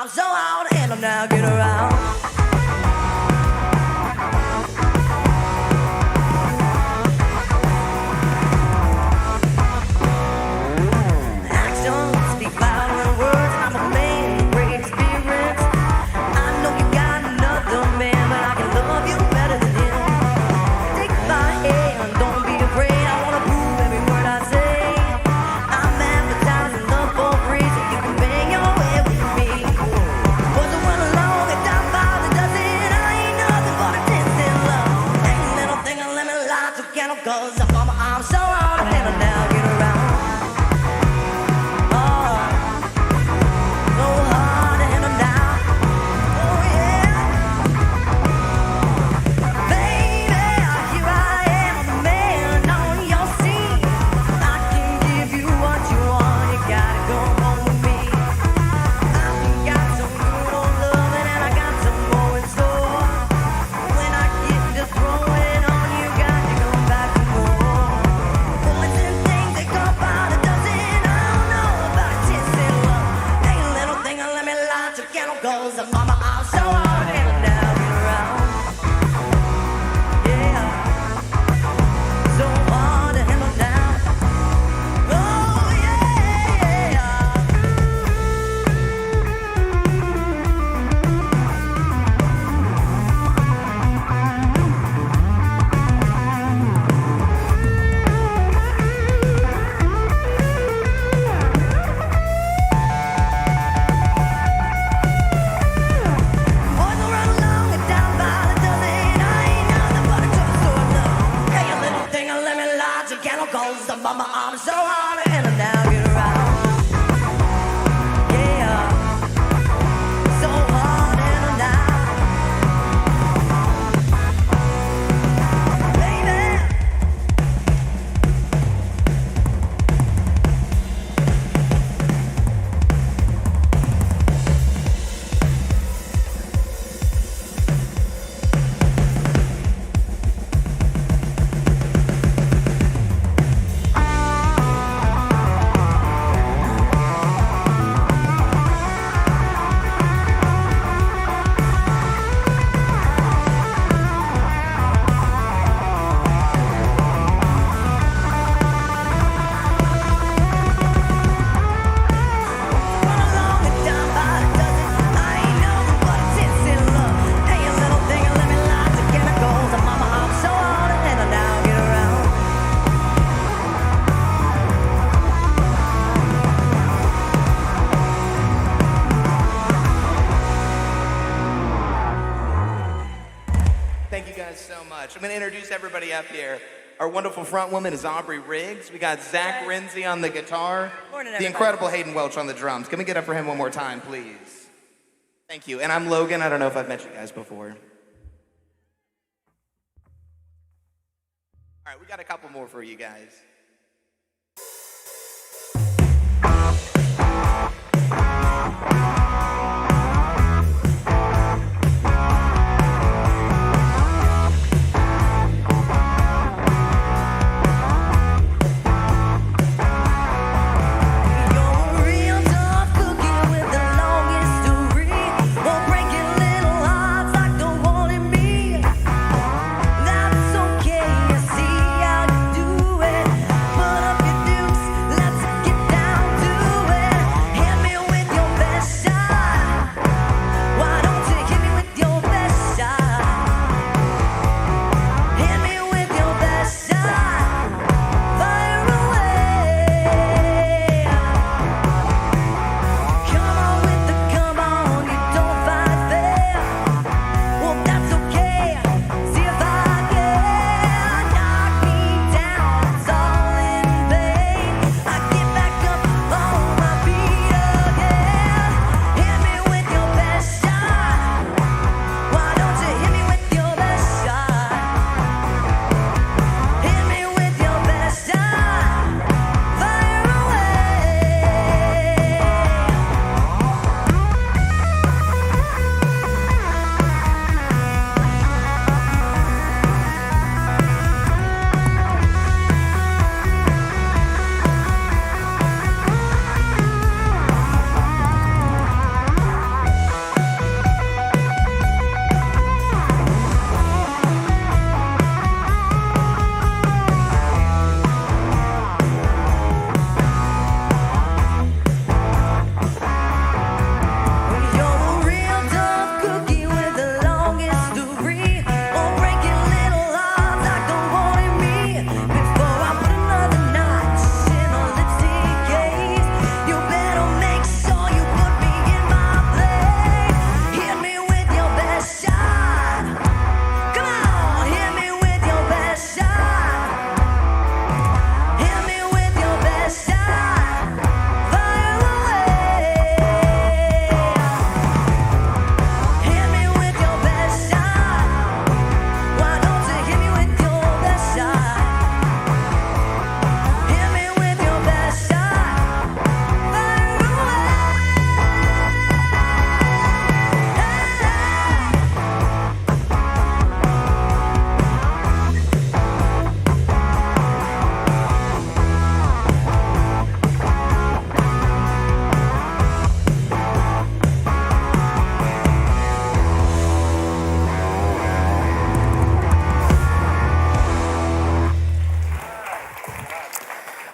I'm so out and I'm now get around. Cause I'm so out of hand and now get around. Oh, so hard to handle now. Oh yeah. Baby, here I am, the man on your scene. I can give you what you want, you gotta go home with me. I got some good old loving and I got some more in store. When I get to throwing on, you got to go back. Goes up, mama, I'm so hard and now get around. Yeah, so hard to handle now. Oh yeah, goes the mama, I'm so hard and I'm now get around. Yeah, so hard and I'm now. Baby. Thank you guys so much. I'm going to introduce everybody up here. Our wonderful front woman is Aubrey Riggs. We got Zach Renzi on the guitar. Morning, the incredible Hayden Welch on the drums. Can we get up for him one more time, please? Thank you. And I'm Logan. I don't know if I've met you guys before. All right, we got a couple more for you guys. That's okay, you see how you do it.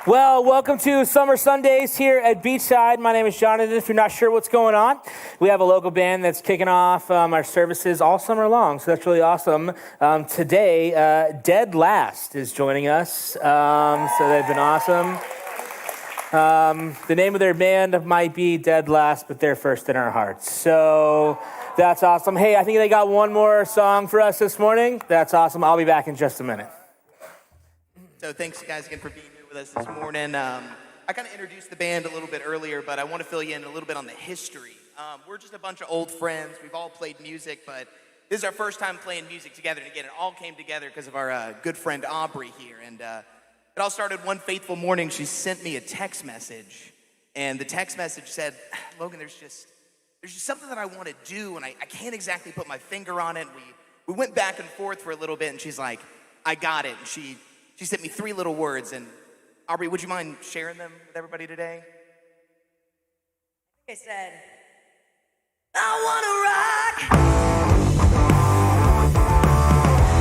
Well, welcome to Summer Sundays here at Beachside. My name is Jonathan. If you're not sure what's going on, we have a local band that's kicking off our services all summer long, so that's really awesome. Today, Dead Last is joining us, so they've been awesome. The name of their band might be Dead Last, but they're first in our hearts. So that's awesome. Hey, I think they got one more song for us this morning. That's awesome. I'll be back in just a minute. So thanks, you guys, again for being here with us this morning. I kind of introduced the band a little bit earlier, but I want to fill you in a little bit on the history. We're just a bunch of old friends. We've all played music, but this is our first time playing music together. And again, it all came together because of our good friend Aubrey here. And it all started one fateful morning. She sent me a text message, and the text message said, "Logan, there's just something that I want to do, and I can't exactly put my finger on it." We went back and forth for a little bit, and she's like, "I got it." And she sent me 3 little words, and Aubrey, would you mind sharing them with everybody today? I said, I wanna rock.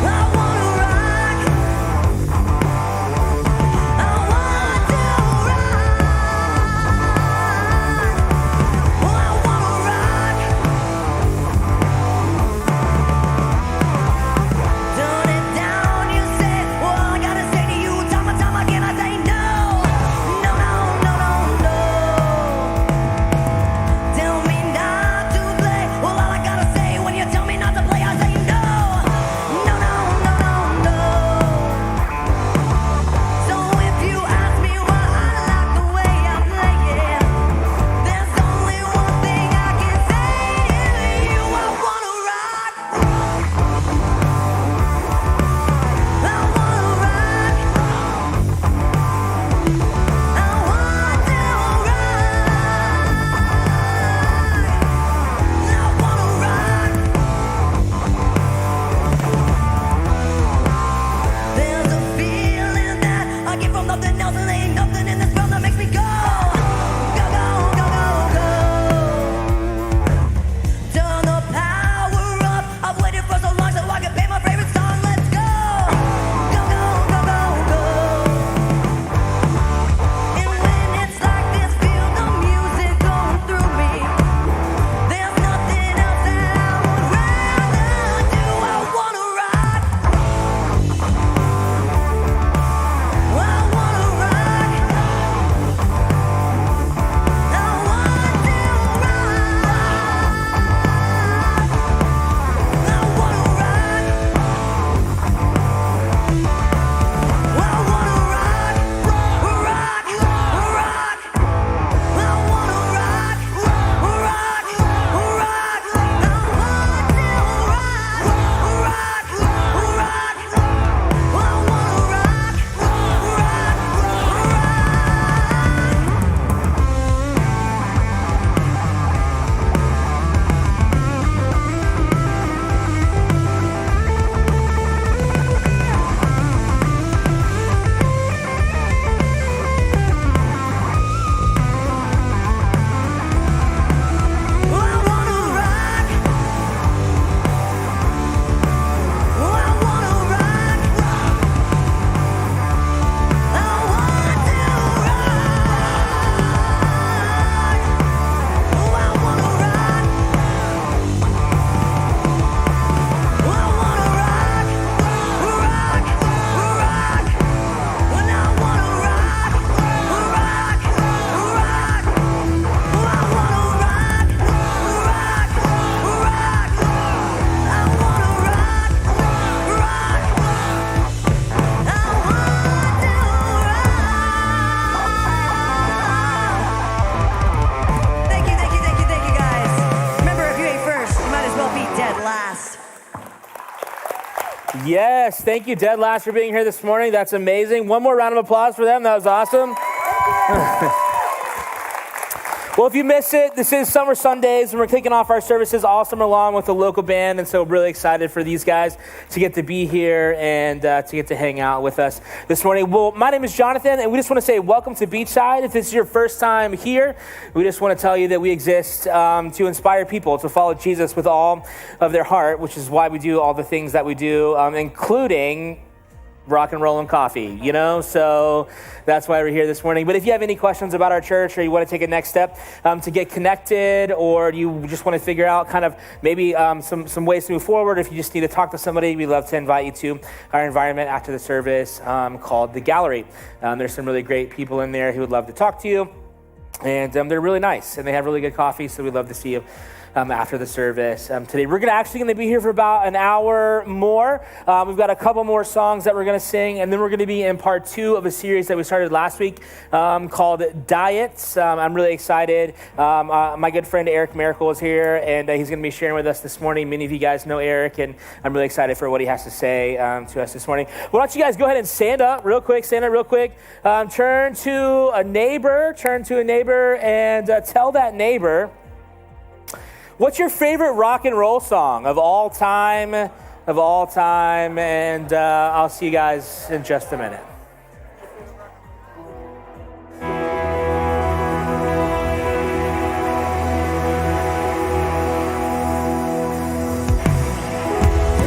I wanna rock. I want to rock. Oh, I wanna rock. Turn it down, you said. All I gotta say to you, time and time again, I say no. No, no, no, no, no. Tell me not to play. Well, all I gotta say when you tell me not to play, I say no. No, no, no, no, no. So if you ask me why I like the way I play it, there's only one thing I can say to you. I wanna rock. I wanna rock. I want to rock. There's a feeling that I get from nothing else, and there ain't nothing in this world that makes me go. Go, go, go, go, go. Turn the power up. I've waited for so long so I can play my favorite song. Let's go. Go, go, go, go, go. And when it's like this, feel the music going through me. There's nothing else that I would rather do. I wanna rock. I wanna rock. I want to rock. I wanna rock. I wanna rock, rock, rock. I wanna rock, rock, rock. I want to rock, rock, rock. I wanna rock, Thank you, guys. Remember, if you ate first, you might as well be dead last. Yes, thank you, Dead Last, for being here this morning. That's amazing. One more round of applause for them. That was awesome. Well, if you missed it, this is Summer Sundays, and we're kicking off our services all summer long with a local band, and so really excited for these guys to get to be here and to get to hang out with us this morning. Well, my name is Jonathan, and we just want to say welcome to Beachside. If this is your first time here, we just want to tell you that we exist to inspire people to follow Jesus with all of their heart, which is why we do all the things that we do, including rock and roll and coffee, you know? So that's why we're here this morning. But if you have any questions about our church, or you want to take a next step to get connected, or you just want to figure out kind of maybe some ways to move forward, if you just need to talk to somebody, we'd love to invite you to our environment after the service called The Gallery. There's some really great people in there who would love to talk to you. And they're really nice, and they have really good coffee, so we'd love to see you after the service today. We're actually going to be here for about an hour more. We've got a couple more songs that we're going to sing, and then we're going to be in part 2 of a series that we started last week called Diets. I'm really excited. My good friend Eric Miracle is here, and he's going to be sharing with us this morning. Many of you guys know Eric, and I'm really excited for what he has to say to us this morning. Why don't you guys go ahead and stand up real quick, turn to a neighbor, and tell that neighbor, what's your favorite rock and roll song of all time? And I'll see you guys in just a minute.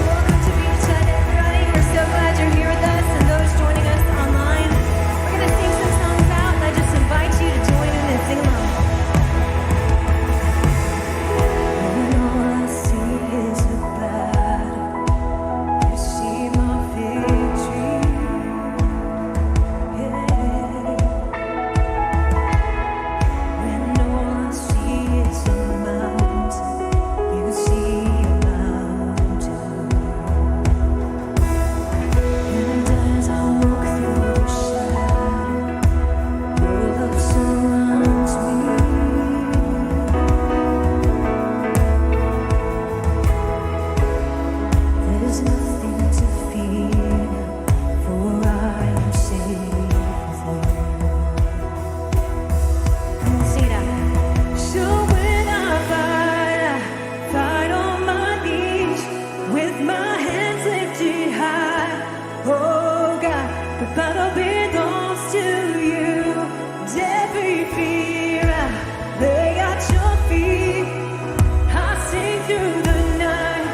Welcome to Beachside, everybody. We're so glad you're here with us, and those joining us online. We're going to sing some songs out, and I just invite you to join in and sing along. When all I see is a battle, you see my victory. When all I see is a mountain, you see a mountain. And as I walk through the shadow, your love surrounds me. There's nothing to fear, for I am safe with you. See that? So when I fight on my knees with my hands lifted high. Oh God, the battle belongs to you. And every fear I lay at your feet. I sing through the night.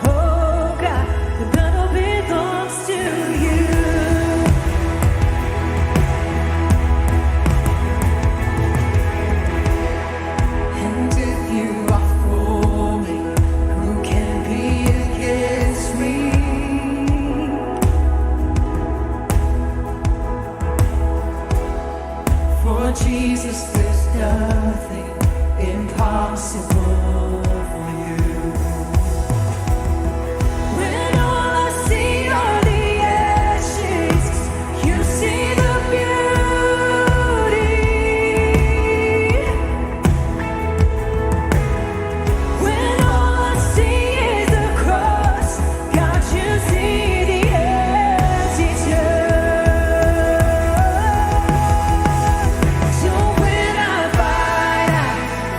Oh God, the battle belongs to you. And if you are for me, who can be against me? For Jesus, there's nothing impossible for you. When all I see are the ashes, you see the beauty. When all I see is the cross, God, you see the empty tomb. So when I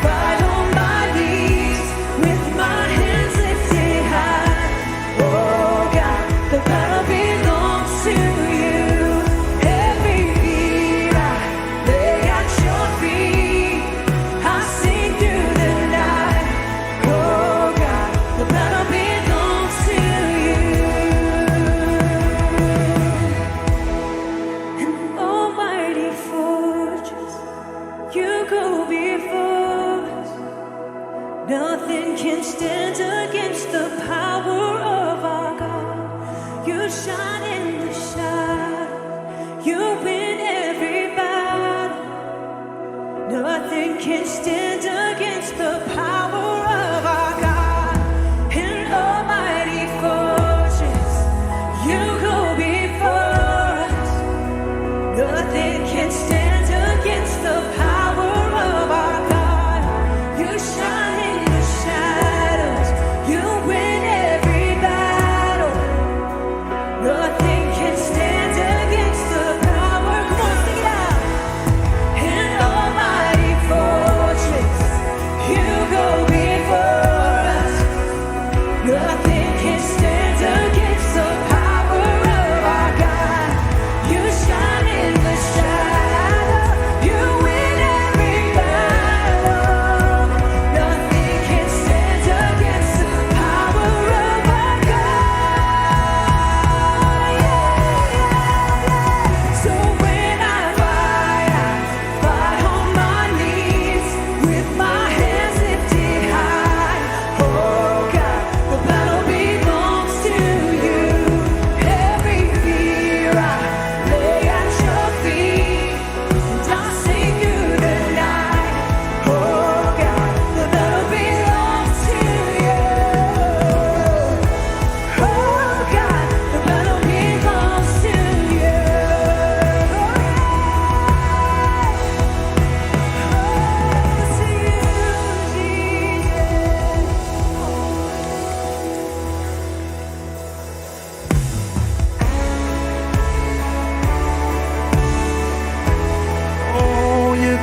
fight on my knees with my hands lifted high. Oh God, the battle belongs to you. Every fear I lay at your feet. I sing through the night. Oh God, the battle belongs to you. An almighty fortress, you go before us. Nothing can stand against the power of our God. You shine in the shadows, you win every battle. Nothing can stand against the power of our God. An almighty fortress, you go before us. Nothing can stand against the power of our God. You shine in the shadows, you win every battle. Nothing can stand against the power. Come on, sing it out. An almighty fortress, you go before us. Nothing can stand against the power of our God. You shine in the shadows.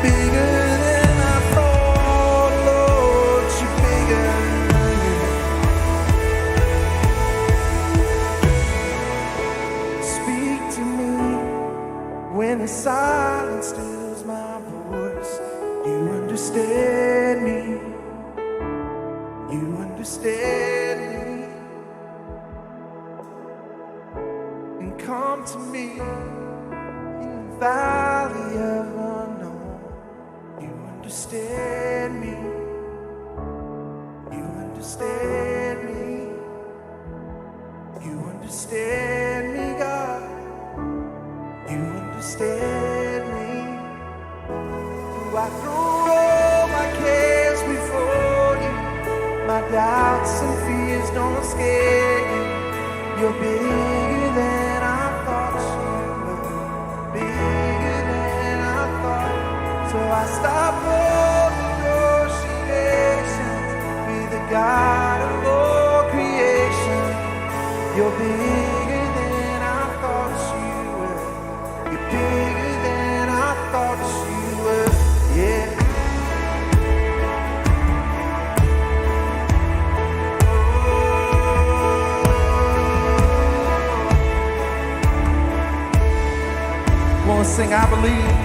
bigger than I thought, Lord, you're bigger. Speak to me when the silence stills my voice. You understand me. You understand me. And come to me in the valley of unknown. You understand me. You understand me. You understand me, God. You understand me. Do I throw all my cares before you? My doubts and fears don't scare you. You're bigger than I thought you were. Bigger than I thought. So I stop all negotiations with the God of all creation. You're bigger than I thought you were. You're bigger than I thought you were. Yeah. Wanna sing, I believe,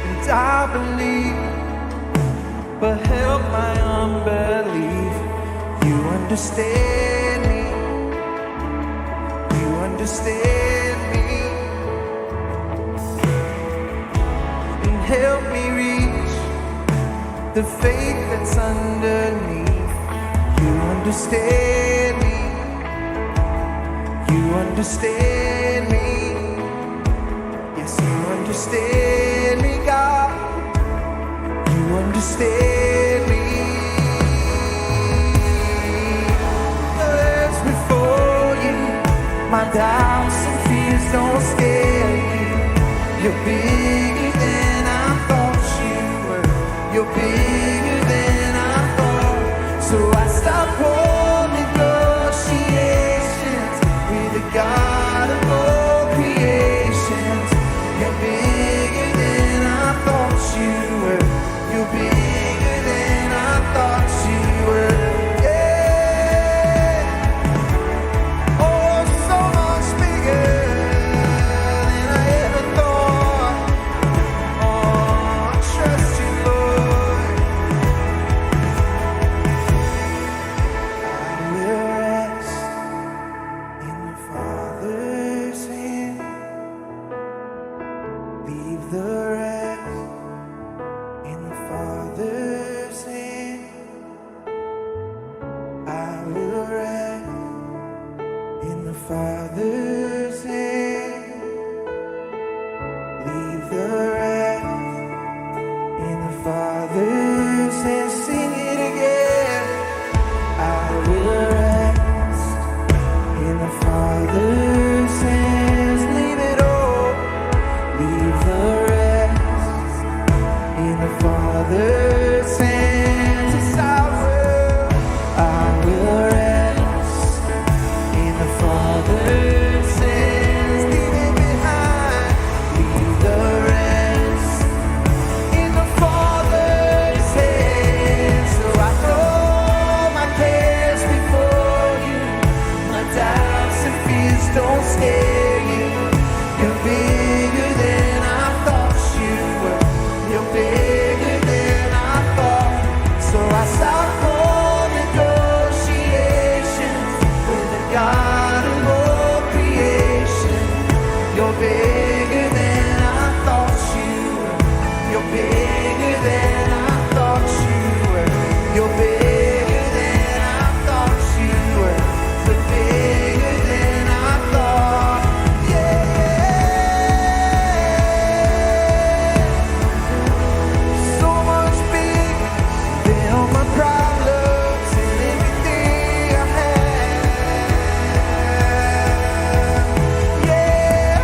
and I believe, but help my unbelief. You understand me. You understand me. And help me reach the faith that's underneath. You understand me. You understand me. Yes, you understand me, God. You understand me. There's before you. My doubts and fears don't scare you. You're bigger than I thought you were. You're bigger than I thought. So I stop all negotiations with the God of all creations. You're bigger than I thought you were. You're bigger than I thought you were. Yeah. Oh, so much bigger than I ever thought. Oh, I trust you, Lord. I will rest in the Father's hand. Leave the rest in the Father's hand. I will rest in the Father's hand. Leave the rest in the Father's hand. Sing it again. I will rest in the Father's hands. Leave it all. Leave the rest in the Father's hands. Yes, I will rest in the Father's hands. Leave it behind. Leave the rest in the Father's hands. So I throw my cares before you. My doubts and fears don't scare you. You're bigger than I thought you were. You're bigger than I thought. So I stop all negotiations with the God of all creation. You're bigger than I thought you were. You're bigger than I thought you were. You're bigger than I thought you were. You're bigger than I thought. So much bigger than all my problems and everything I have. Yeah.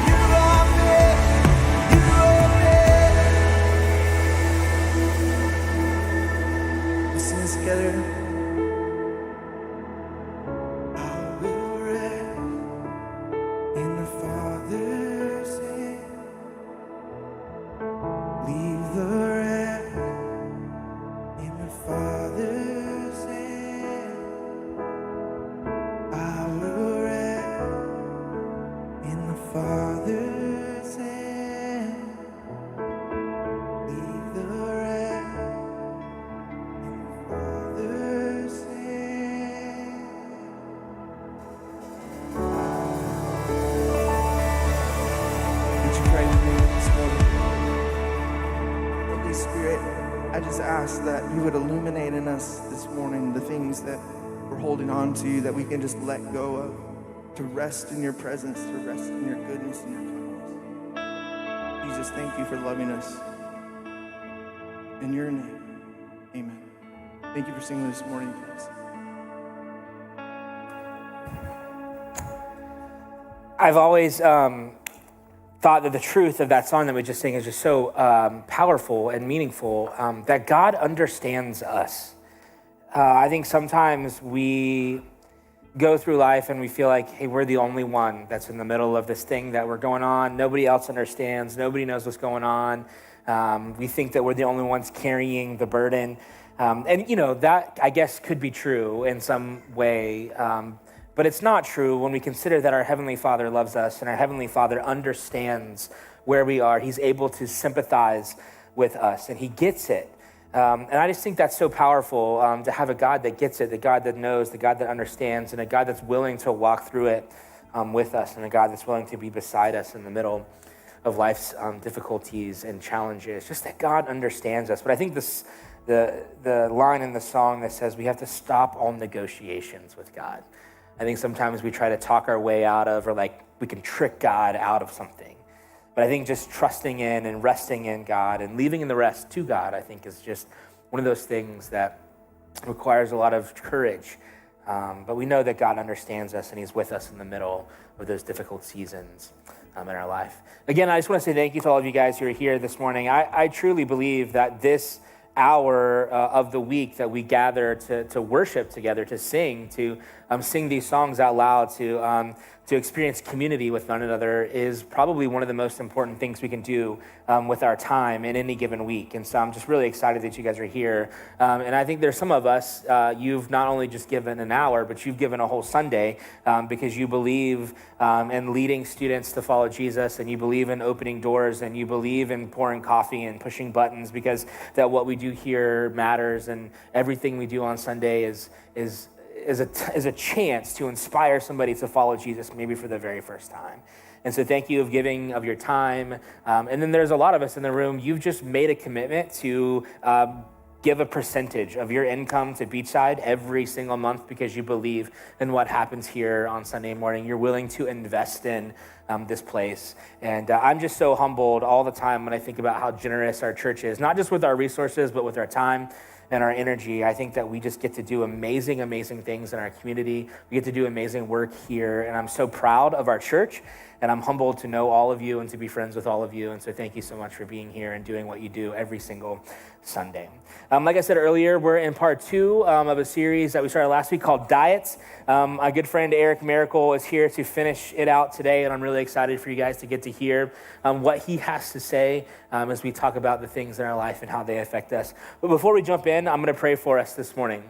You are big. You are big. Let's sing this together. Father's hand, I will rest in the Father's hand. Leave the rest in the Father's hand. Would you pray with me this morning? Holy Spirit, I just ask that you would illuminate in us this morning the things that we're holding on to, that we can just let go of, to rest in your presence, to rest in your goodness and your kindness. Jesus, thank you for loving us. In your name, amen. Thank you for singing this morning, please. I've always thought that the truth of that song that we just sang is just so powerful and meaningful, that God understands us. I think sometimes we go through life and we feel like, hey, we're the only one that's in the middle of this thing that we're going on. Nobody else understands. Nobody knows what's going on. We think that we're the only ones carrying the burden. And, you know, that, I guess, could be true in some way. But it's not true when we consider that our Heavenly Father loves us and our Heavenly Father understands where we are. He's able to sympathize with us and he gets it. And I just think that's so powerful to have a God that gets it, the God that knows, the God that understands, and a God that's willing to walk through it with us, and a God that's willing to be beside us in the middle of life's difficulties and challenges. Just that God understands us. But I think the line in the song that says we have to stop all negotiations with God. I think sometimes we try to talk our way out of, or like we can trick God out of something. But I think just trusting in and resting in God and leaving in the rest to God, I think is just one of those things that requires a lot of courage. But we know that God understands us and he's with us in the middle of those difficult seasons in our life. Again, I just want to say thank you to all of you guys who are here this morning. I truly believe that this hour of the week that we gather to worship together, to sing these songs out loud, to experience community with one another is probably one of the most important things we can do with our time in any given week. And so I'm just really excited that you guys are here. And I think there's some of us, you've not only just given an hour, but you've given a whole Sunday because you believe in leading students to follow Jesus, and you believe in opening doors, and you believe in pouring coffee and pushing buttons, because that what we do here matters, and everything we do on Sunday is a chance to inspire somebody to follow Jesus, maybe for the very first time. And so thank you of giving of your time. And then there's a lot of us in the room, you've just made a commitment to give a percentage of your income to Beachside every single month because you believe in what happens here on Sunday morning. You're willing to invest in this place. And I'm just so humbled all the time when I think about how generous our church is, not just with our resources, but with our time and our energy. I think that we just get to do amazing, amazing things in our community. We get to do amazing work here. And I'm so proud of our church. And I'm humbled to know all of you and to be friends with all of you. And so thank you so much for being here and doing what you do every single Sunday. Like I said earlier, we're in part 2 of a series that we started last week called Diets. My good friend Eric Miracle is here to finish it out today. And I'm really excited for you guys to get to hear what he has to say as we talk about the things in our life and how they affect us. But before we jump in, I'm going to pray for us this morning.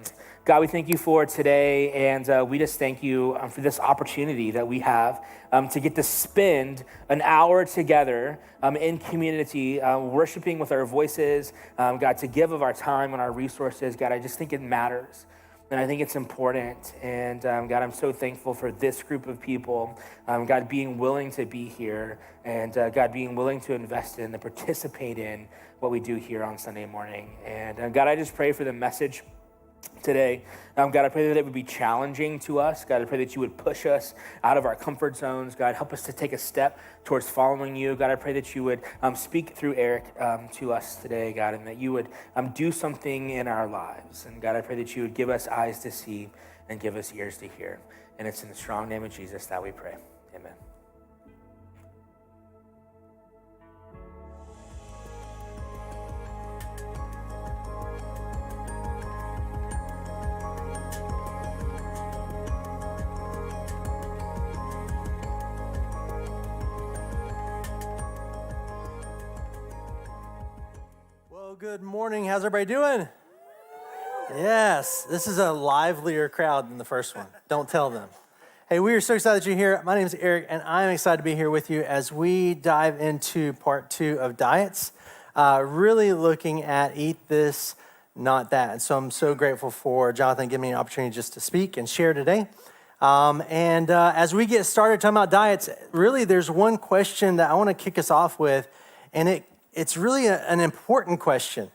God, we thank you for today, and we just thank you for this opportunity that we have to get to spend an hour together in community, worshiping with our voices, God, to give of our time and our resources. God, I just think it matters, and I think it's important, and God, I'm so thankful for this group of people, God, being willing to be here, and God, being willing to invest in and participate in what we do here on Sunday morning. And God, I just pray for the message today. God, I pray that it would be challenging to us. God, I pray that you would push us out of our comfort zones. God, help us to take a step towards following you. God, I pray that you would speak through Eric to us today, God, and that you would do something in our lives. And God, I pray that you would give us eyes to see and give us ears to hear. And it's in the strong name of Jesus that we pray. Amen. Good morning. How's everybody doing? Yes, this is a livelier crowd than the first one. Don't tell them. Hey, we are so excited that you're here. My name is Eric, and I'm excited to be here with you as we dive into part 2 of diets, really looking at eat this, not that. And so I'm so grateful for Jonathan giving me an opportunity just to speak and share today. As we get started talking about diets, really there's one question that I want to kick us off with, and it's really an important question.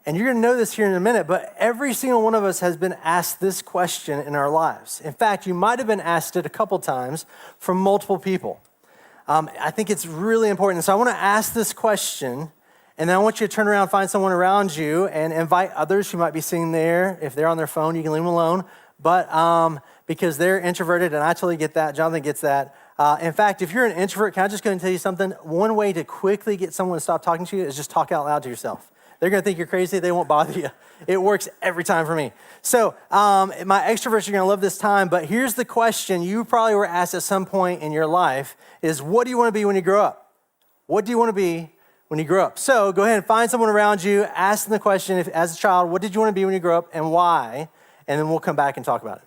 And you're going to know this here in a minute, but every single one of us has been asked this question in our lives. In fact, you might have been asked it a couple times from multiple people. I think it's really important. So I want to ask this question, and then I want you to turn around, find someone around you, and invite others who might be sitting there. If they're on their phone, you can leave them alone. But because they're introverted, and I totally get that. Jonathan gets that. In fact, if you're an introvert, can I just go and tell you something? One way to quickly get someone to stop talking to you is just talk out loud to yourself. They're going to think you're crazy. They won't bother you. It works every time for me. So my extroverts are going to love this time, but here's the question you probably were asked at some point in your life is, what do you want to be when you grow up? What do you want to be when you grow up? So go ahead and find someone around you, ask them the question, if, as a child, what did you want to be when you grow up and why? And then we'll come back and talk about it.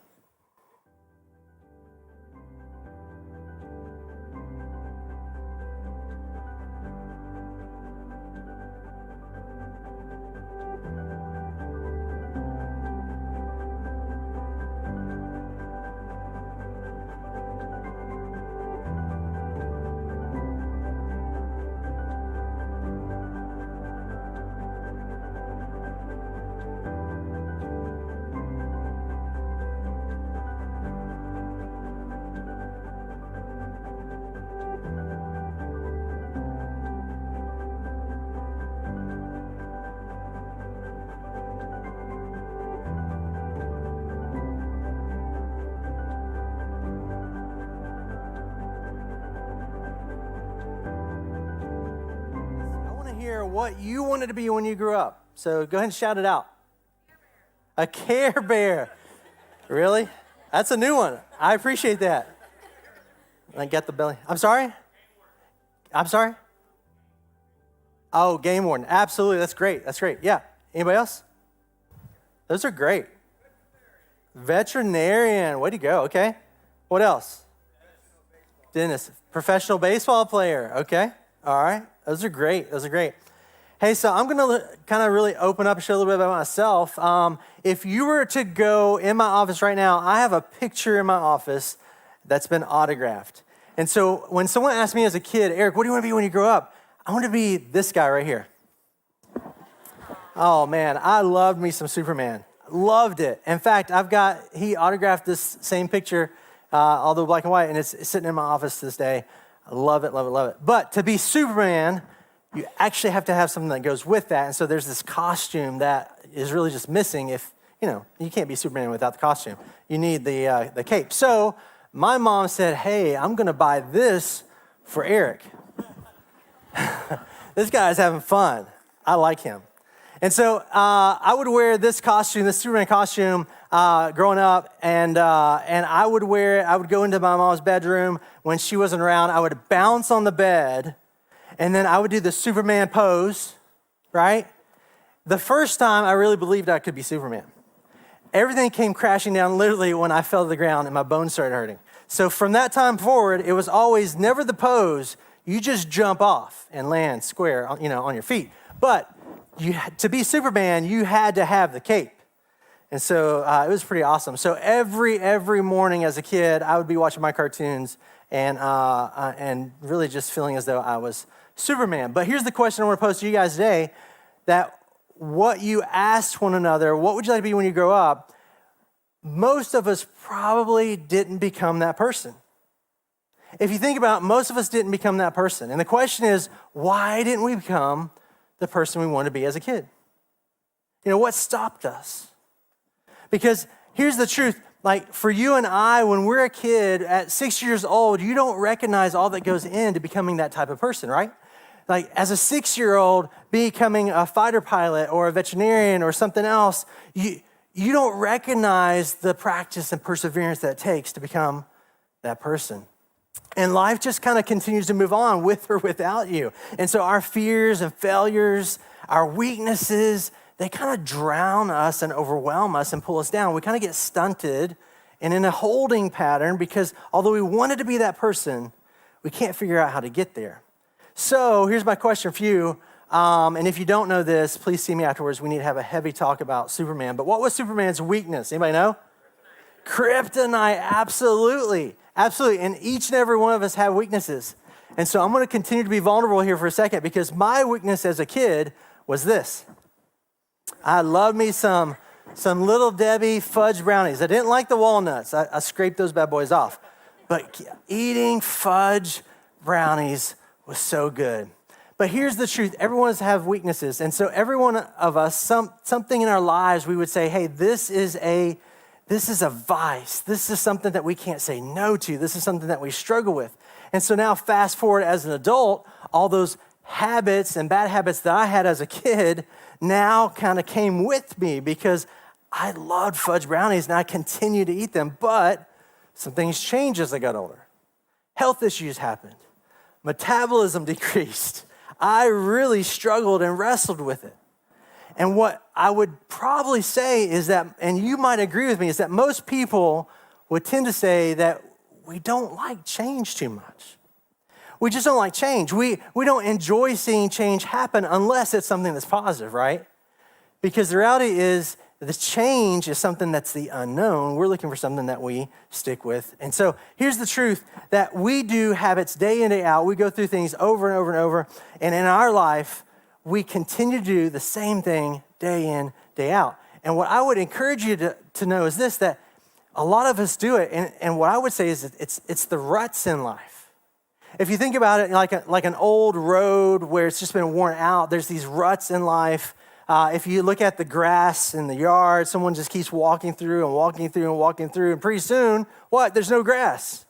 What you wanted to be when you grew up. So go ahead and shout it out. A Care Bear. Really? That's a new one. I appreciate that. I got the belly. I'm sorry? I'm sorry? Oh, game warden. Absolutely. That's great. That's great. Yeah. Anybody else? Those are great. Veterinarian. Way to go. Okay. What else? Dentist. Professional baseball player. Okay. All right. Those are great. Those are great. Hey, so I'm going to kind of really open up and share a little bit about myself. If you were to go in my office right now, I have a picture in my office that's been autographed. And so when someone asked me as a kid, Eric, what do you want to be when you grow up? I want to be this guy right here. Oh, man, I loved me some Superman. Loved it. In fact, he autographed this same picture, although black and white, and it's sitting in my office to this day. I love it, love it, love it. But to be Superman, you actually have to have something that goes with that. And so there's this costume that is really just missing if, you can't be Superman without the costume. You need the cape. So my mom said, hey, I'm going to buy this for Eric. This guy's having fun. I like him. And so I would wear this costume, this Superman costume, growing up, and I would wear it. I would go into my mom's bedroom when she wasn't around. I would bounce on the bed, and then I would do the Superman pose, right? The first time I really believed I could be Superman. Everything came crashing down literally when I fell to the ground and my bones started hurting. So from that time forward, it was always never the pose. You just jump off and land square, on your feet. But to be Superman, you had to have the cape. And so it was pretty awesome. So every morning as a kid, I would be watching my cartoons and really just feeling as though I was Superman. But here's the question I want to pose to you guys today, that what you asked one another, what would you like to be when you grow up? Most of us probably didn't become that person. If you think about it, most of us didn't become that person. And the question is, why didn't we become the person we wanted to be as a kid? What stopped us? Because here's the truth. Like for you and I, when we're a kid at 6 years old, you don't recognize all that goes into becoming that type of person, right? Like as a 6-year-old, becoming a fighter pilot or a veterinarian or something else, you don't recognize the practice and perseverance that it takes to become that person. And life just kind of continues to move on with or without you. And so our fears and failures, our weaknesses, they kind of drown us and overwhelm us and pull us down. We kind of get stunted and in a holding pattern because although we wanted to be that person, we can't figure out how to get there. So here's my question for you. And if you don't know this, please see me afterwards. We need to have a heavy talk about Superman. But what was Superman's weakness? Anybody know? Kryptonite, absolutely. Absolutely. And each and every one of us have weaknesses. And so I'm going to continue to be vulnerable here for a second because my weakness as a kid was this. I loved me some Little Debbie fudge brownies. I didn't like the walnuts. I scraped those bad boys off. But eating fudge brownies was so good. But here's the truth. Everyone has weaknesses. And so every one of us, something in our lives, we would say, hey, this is a vice. This is something that we can't say no to. This is something that we struggle with. And so now fast forward as an adult, all those habits and bad habits that I had as a kid now kind of came with me because I loved fudge brownies and I continue to eat them. But some things changed as I got older. Health issues happened. Metabolism decreased. I really struggled and wrestled with it. And what I would probably say is that, and you might agree with me, is that most people would tend to say that we don't like change too much. We just don't like change. We don't enjoy seeing change happen unless it's something that's positive, right? Because the reality is the change is something that's the unknown. We're looking for something that we stick with. And so here's the truth, that we do habits day in, day out. We go through things over and over and over. And in our life, we continue to do the same thing day in, day out. And what I would encourage you to know is this, that a lot of us do it. And what I would say is that it's the ruts in life. If you think about it like an old road where it's just been worn out, there's these ruts in life. If you look at the grass in the yard, someone just keeps walking through and walking through and walking through, and pretty soon, what? There's no grass.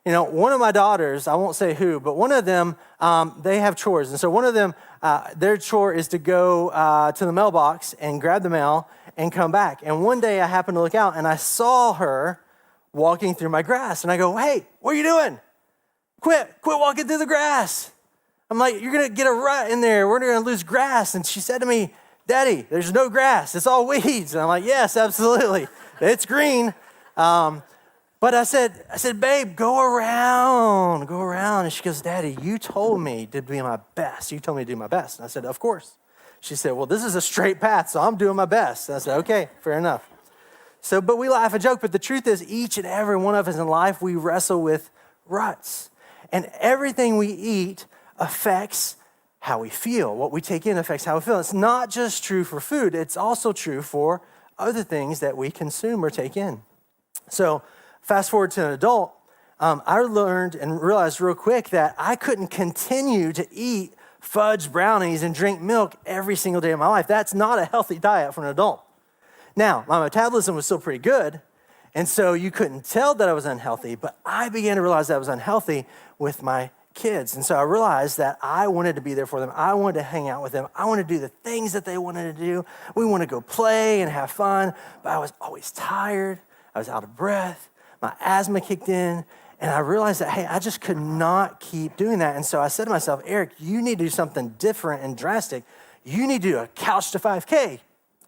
You know, one of my daughters, I won't say who, but one of them, they have chores. And so one of them, their chore is to go to the mailbox and grab the mail and come back. And one day I happened to look out and I saw her walking through my grass. And I go, hey, what are you doing? Quit walking through the grass. I'm like, you're going to get a rut in there. We're going to lose grass. And she said to me, Daddy, there's no grass. It's all weeds. And I'm like, yes, absolutely. It's green. But I said, babe, go around. And she goes, Daddy, you told me to be my best. You told me to do my best. And I said, of course. She said, well, this is a straight path, so I'm doing my best. And I said, okay, fair enough. So, but we laugh and joke. But the truth is, each and every one of us in life, we wrestle with ruts. And everything we eat affects how we feel. What we take in affects how we feel. It's not just true for food. It's also true for other things that we consume or take in. So fast forward to an adult, I learned and realized real quick that I couldn't continue to eat fudge brownies and drink milk every single day of my life. That's not a healthy diet for an adult. Now, my metabolism was still pretty good, and so you couldn't tell that I was unhealthy, but I began to realize that I was unhealthy with my kids. And so I realized that I wanted to be there for them. I wanted to hang out with them. I wanted to do the things that they wanted to do. We want to go play and have fun, but I was always tired. I was out of breath. My asthma kicked in, and I realized that, hey, I just could not keep doing that. And so I said to myself, Eric, you need to do something different and drastic. You need to do a couch to 5K.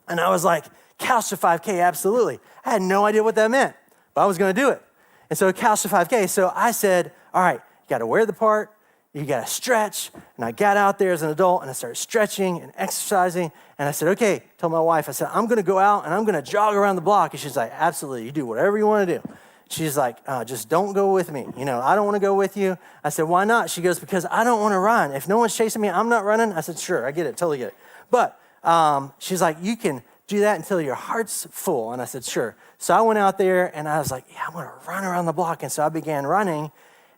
And I was like, couch to 5K, absolutely. I had no idea what that meant, but I was going to do it. And so couch to 5K. So I said, all right, you got to wear the part, you got to stretch. And I got out there as an adult and I started stretching and exercising. And I said, okay, told my wife, I said, I'm going to go out and I'm going to jog around the block. And she's like, absolutely, you do whatever you want to do. She's like, just don't go with me. You know, I don't want to go with you. I said, why not? She goes, because I don't want to run. If no one's chasing me, I'm not running. I said, sure, I get it, totally get it. But she's like, you can do that until your heart's full. And I said, sure. So I went out there and I was like, yeah, I'm going to run around the block. And so I began running.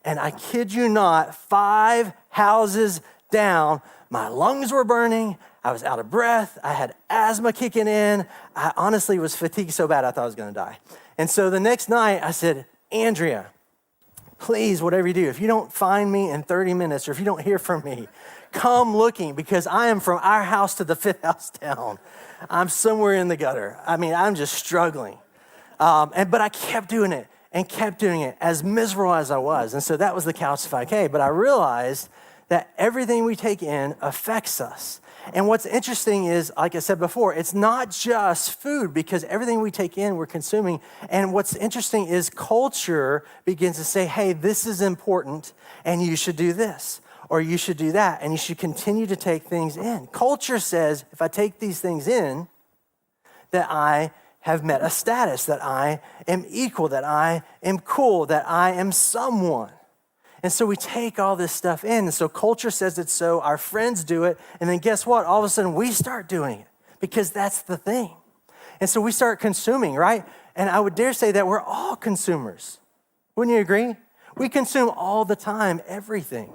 And I kid you not, 5 houses down, my lungs were burning. I was out of breath. I had asthma kicking in. I honestly was fatigued so bad I thought I was going to die. And so the next night I said, Andrea, please, whatever you do, if you don't find me in 30 minutes or if you don't hear from me, come looking because I am from our house to the 5th house down. I'm somewhere in the gutter. I mean, I'm just struggling. But I kept doing it as miserable as I was. And so that was the couch to 5K. But I realized that everything we take in affects us. And what's interesting is, like I said before, it's not just food, because everything we take in, we're consuming. And what's interesting is culture begins to say, hey, this is important, and you should do this, or you should do that, and you should continue to take things in. Culture says, if I take these things in, that I have met a status, that I am equal, that I am cool, that I am someone. And so we take all this stuff in. And so culture says it's so, our friends do it, and then guess what? All of a sudden we start doing it because that's the thing. And so we start consuming, right? And I would dare say that we're all consumers. Wouldn't you agree? We consume all the time, everything.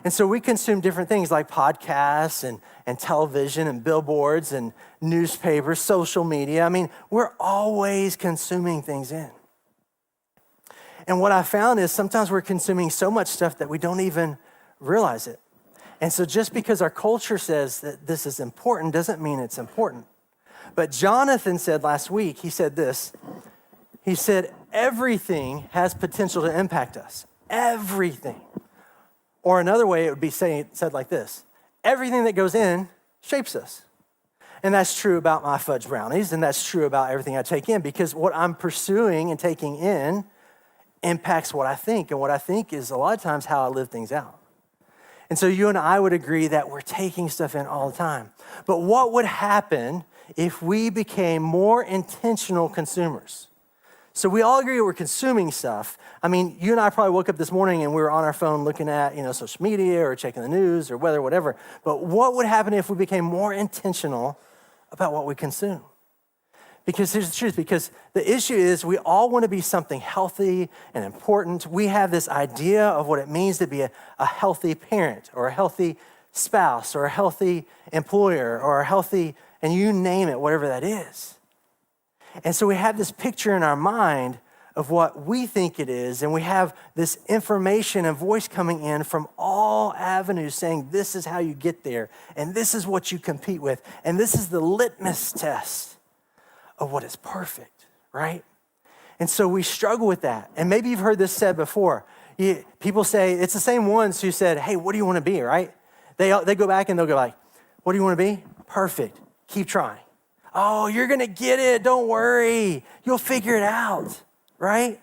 And so we consume different things like podcasts and television and billboards and newspapers, social media. I mean, we're always consuming things in. And what I found is sometimes we're consuming so much stuff that we don't even realize it. And so just because our culture says that this is important doesn't mean it's important. But Jonathan said last week, he said this. He said, everything has potential to impact us. Everything. Or another way it would be said like this. Everything that goes in shapes us. And that's true about my fudge brownies, and that's true about everything I take in, because what I'm pursuing and taking in impacts what I think, and what I think is a lot of times how I live things out. And so you and I would agree that we're taking stuff in all the time. But what would happen if we became more intentional consumers? So we all agree we're consuming stuff. I mean, you and I probably woke up this morning and we were on our phone looking at, social media or checking the news or weather, whatever. But what would happen if we became more intentional about what we consume? Because here's the truth, because the issue is we all want to be something healthy and important. We have this idea of what it means to be a healthy parent or a healthy spouse or a healthy employer or a healthy, and you name it, whatever that is. And so we have this picture in our mind of what we think it is, and we have this information and voice coming in from all avenues saying this is how you get there, and this is what you compete with, and this is the litmus test of what is perfect, right? And so we struggle with that. And maybe you've heard this said before. People say, it's the same ones who said, hey, what do you want to be, right? They go back and they'll go like, what do you want to be? Perfect. Keep trying. Oh, you're going to get it. Don't worry. You'll figure it out, right?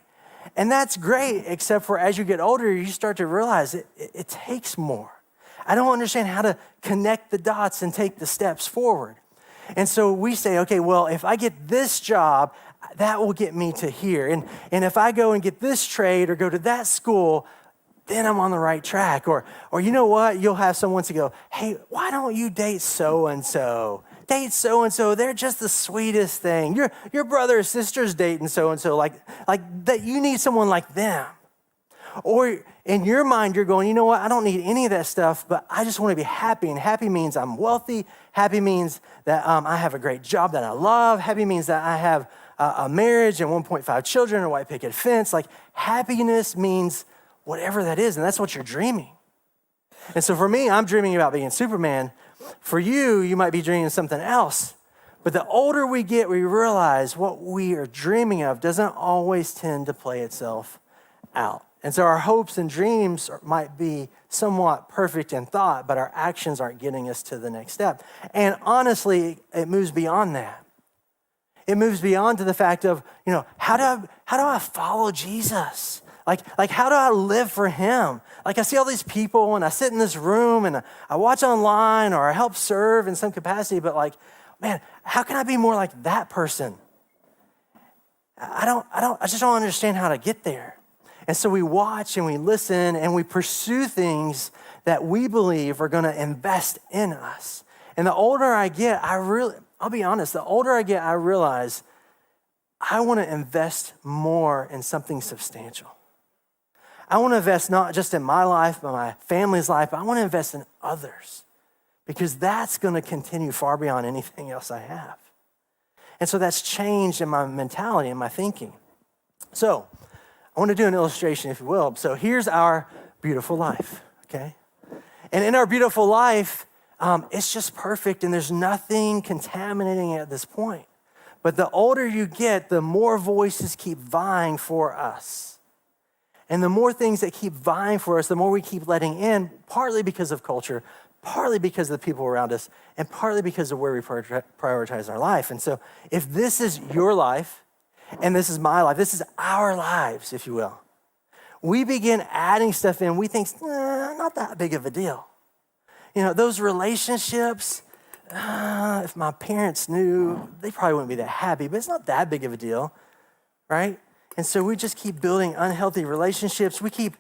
And that's great, except for as you get older, you start to realize it takes more. I don't understand how to connect the dots and take the steps forward. And so we say, okay, well, if I get this job, that will get me to here. And if I go and get this trade or go to that school, then I'm on the right track. Or you know what? You'll have someone to go, hey, why don't you date so-and-so? Date so-and-so. They're just the sweetest thing. Your brother or sister's dating so-and-so. Like that, you need someone like them. Or in your mind, you're going, you know what? I don't need any of that stuff, but I just want to be happy. And happy means I'm wealthy. Happy means that I have a great job that I love. Happy means that I have a marriage and 1.5 children and a white picket fence. Like happiness means whatever that is, and that's what you're dreaming. And so for me, I'm dreaming about being Superman. For you, you might be dreaming something else. But the older we get, we realize what we are dreaming of doesn't always tend to play itself out. And so our hopes and dreams might be somewhat perfect in thought, but our actions aren't getting us to the next step. And honestly, it moves beyond that. It moves beyond to the fact of, how do I follow Jesus? Like how do I live for him? Like I see all these people and I sit in this room and I watch online or I help serve in some capacity, but man, how can I be more like that person? I just don't understand how to get there. And so we watch and we listen and we pursue things that we believe are going to invest in us. And the older I get, I'll be honest, the older I get, I realize I want to invest more in something substantial. I want to invest not just in my life, but my family's life, but I want to invest in others because that's going to continue far beyond anything else I have. And so that's changed in my mentality and my thinking. So I want to do an illustration, if you will. So here's our beautiful life, okay? And in our beautiful life, it's just perfect and there's nothing contaminating it at this point. But the older you get, the more voices keep vying for us. And the more things that keep vying for us, the more we keep letting in, partly because of culture, partly because of the people around us, and partly because of where we prioritize our life. And so if this is your life, and this is my life, this is our lives, if you will, we begin adding stuff in we think, not that big of a deal. You know, those relationships, if my parents knew, they probably wouldn't be that happy, but it's not that big of a deal, right? And so we just keep building unhealthy relationships. We keep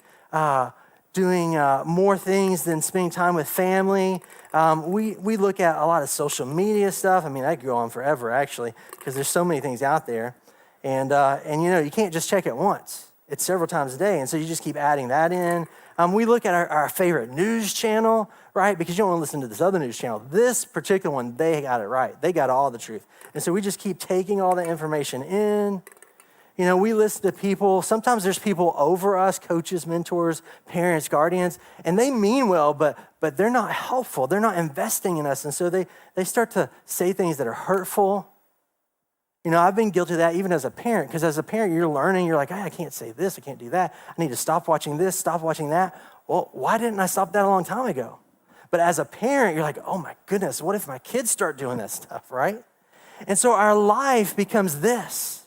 doing more things than spending time with family. We look at a lot of social media stuff. I mean, I could go on forever, actually, because there's so many things out there. And you know, you can't just check it once. It's several times a day, and so you just keep adding that in. We look at our favorite news channel, right? Because you don't want to listen to this other news channel. This particular one, they got it right. They got all the truth. And so we just keep taking all the information in. You know, we listen to people. Sometimes there's people over us, coaches, mentors, parents, guardians, and they mean well, but they're not helpful. They're not investing in us. And so they start to say things that are hurtful. You know, I've been guilty of that even as a parent, because as a parent, you're learning. You're like, hey, I can't say this. I can't do that. I need to stop watching this, stop watching that. Well, why didn't I stop that a long time ago? But as a parent, you're like, oh my goodness, what if my kids start doing that stuff, right? And so our life becomes this.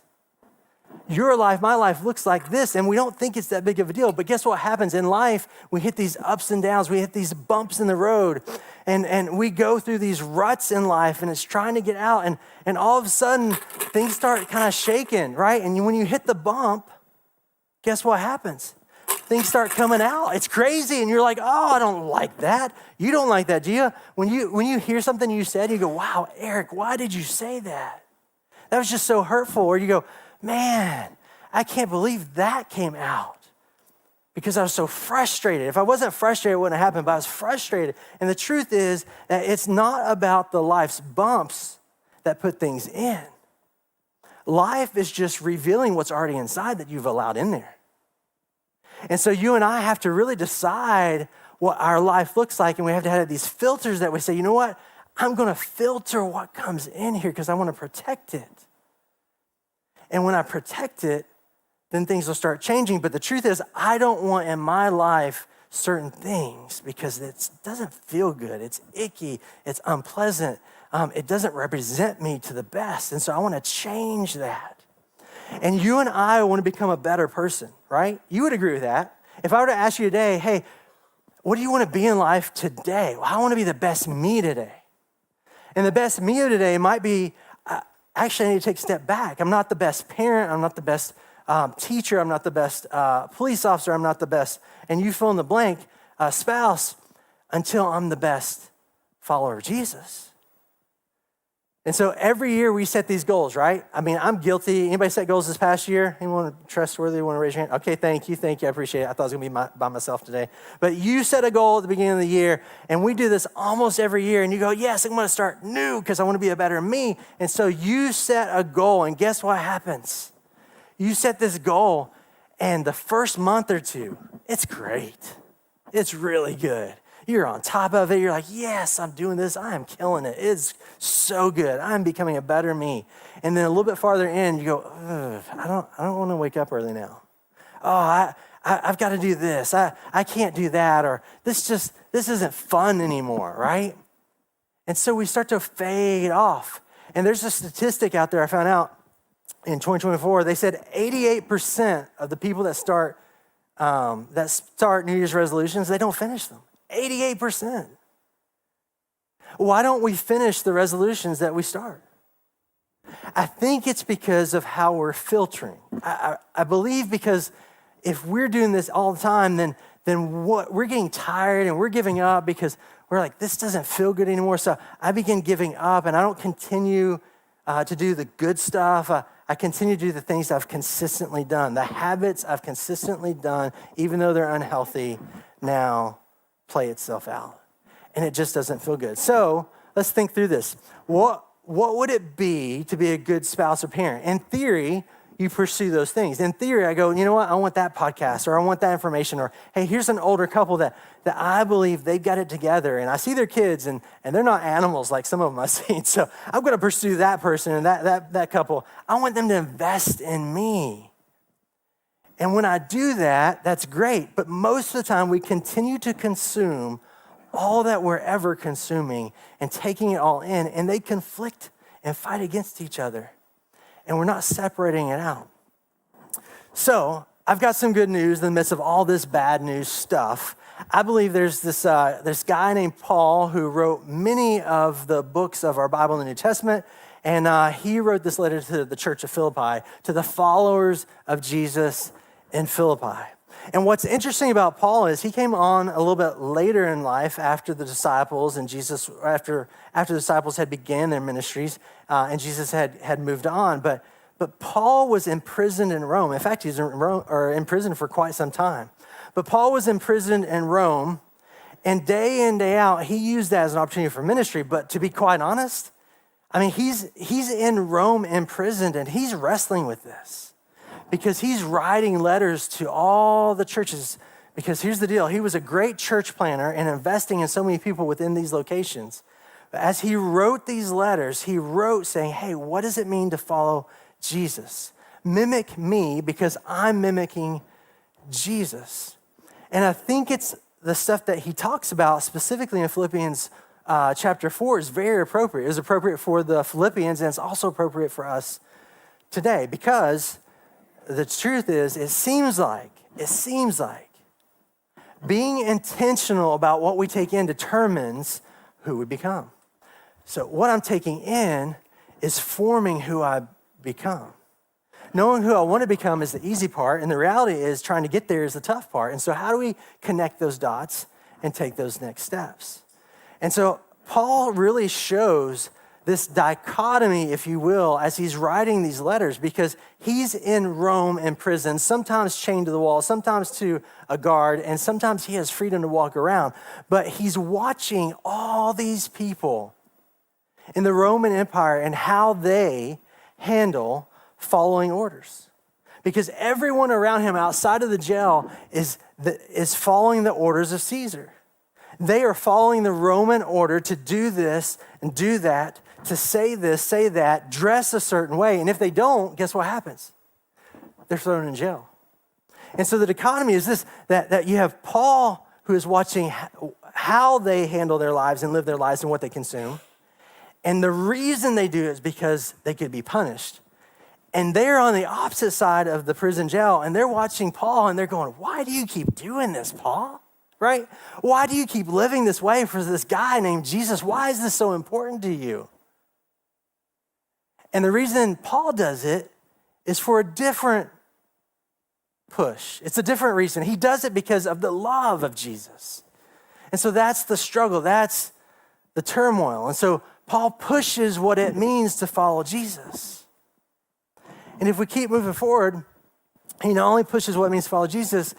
Your life, my life looks like this, and we don't think it's that big of a deal. But guess what happens in life? We hit these ups and downs. We hit these bumps in the road, and we go through these ruts in life, and it's trying to get out. And all of a sudden, things start kind of shaking, right? And when you hit the bump, guess what happens? Things start coming out. It's crazy, and you're like, oh, I don't like that. You don't like that, do you? When you hear something you said, you go, wow, Eric, why did you say that? That was just so hurtful. Or you go, man, I can't believe that came out because I was so frustrated. If I wasn't frustrated, it wouldn't have happened, but I was frustrated. And the truth is that it's not about the life's bumps that put things in. Life is just revealing what's already inside that you've allowed in there. And so you and I have to really decide what our life looks like, and we have to have these filters that we say, you know what? I'm going to filter what comes in here because I want to protect it. And when I protect it, then things will start changing. But the truth is, I don't want in my life certain things because it doesn't feel good. It's icky. It's unpleasant. It doesn't represent me to the best. And so I want to change that. And you and I want to become a better person, right? You would agree with that. If I were to ask you today, hey, what do you want to be in life today? Well, I want to be the best me today. And the best me of today might be, actually, I need to take a step back. I'm not the best parent. I'm not the best teacher. I'm not the best police officer. I'm not the best, and you fill in the blank, spouse, until I'm the best follower of Jesus. And so every year we set these goals, right? I mean, I'm guilty. Anybody set goals this past year? Anyone trustworthy want to raise your hand? Okay, thank you. I appreciate it. I thought I was going to be by myself today. But you set a goal at the beginning of the year, and we do this almost every year, and you go, yes, I'm going to start new because I want to be a better me. And so you set a goal, and guess what happens? You set this goal, and the first month or two, it's great. It's really good. You're on top of it. You're like, yes, I'm doing this. I am killing it. It's so good. I'm becoming a better me. And then a little bit farther in, you go, I don't want to wake up early now. Oh, I've got to do this. I can't do that. Or this isn't fun anymore, right? And so we start to fade off. And there's a statistic out there I found out in 2024. They said 88% of the people that start New Year's resolutions, they don't finish them. 88%. Why don't we finish the resolutions that we start? I think it's because of how we're filtering. I believe because if we're doing this all the time, then what we're getting tired and we're giving up because we're like, this doesn't feel good anymore. So I begin giving up and I don't continue to do the good stuff. I continue to do the things I've consistently done. The habits I've consistently done, even though they're unhealthy, now play itself out. And it just doesn't feel good. So let's think through this. What would it be to be a good spouse or parent? In theory, you pursue those things. In theory, I go, you know what? I want that podcast, or I want that information, or hey, here's an older couple that I believe they've got it together. And I see their kids, and they're not animals like some of them I've seen. So I'm going to pursue that person and that couple. I want them to invest in me. And when I do that, that's great. But most of the time, we continue to consume all that we're ever consuming and taking it all in, and they conflict and fight against each other. And we're not separating it out. So I've got some good news in the midst of all this bad news stuff. I believe there's this guy named Paul who wrote many of the books of our Bible in the New Testament, and he wrote this letter to the church of Philippi, to the followers of Jesus in Philippi. And what's interesting about Paul is he came on a little bit later in life after the disciples and Jesus, after the disciples had began their ministries and Jesus had moved on. But Paul was imprisoned in Rome. In fact, he's in prison for quite some time. But Paul was imprisoned in Rome, and day in, day out, he used that as an opportunity for ministry. But to be quite honest, I mean, he's in Rome imprisoned, and he's wrestling with this because he's writing letters to all the churches. Because here's the deal. He was a great church planner and investing in so many people within these locations. But as he wrote these letters, he wrote saying, hey, what does it mean to follow Jesus? Mimic me because I'm mimicking Jesus. And I think it's the stuff that he talks about specifically in Philippians chapter 4 is very appropriate. It's appropriate for the Philippians, and it's also appropriate for us today, because the truth is, it seems like being intentional about what we take in determines who we become. So what I'm taking in is forming who I become. Knowing who I want to become is the easy part, and the reality is trying to get there is the tough part. And so how do we connect those dots and take those next steps? And so Paul really shows this dichotomy, if you will, as he's writing these letters, because he's in Rome in prison, sometimes chained to the wall, sometimes to a guard, and sometimes he has freedom to walk around. But he's watching all these people in the Roman Empire and how they handle following orders. Because everyone around him outside of the jail is following the orders of Caesar. They are following the Roman order to do this and do that, to say this, say that, dress a certain way. And if they don't, guess what happens? They're thrown in jail. And so the dichotomy is this, that you have Paul who is watching how they handle their lives and live their lives and what they consume. And the reason they do it is because they could be punished. And they're on the opposite side of the prison jail, and they're watching Paul, and they're going, why do you keep doing this, Paul? Right? Why do you keep living this way for this guy named Jesus? Why is this so important to you? And the reason Paul does it is for a different push. It's a different reason. He does it because of the love of Jesus. And so that's the struggle. That's the turmoil. And so Paul pushes what it means to follow Jesus. And if we keep moving forward, he not only pushes what it means to follow Jesus,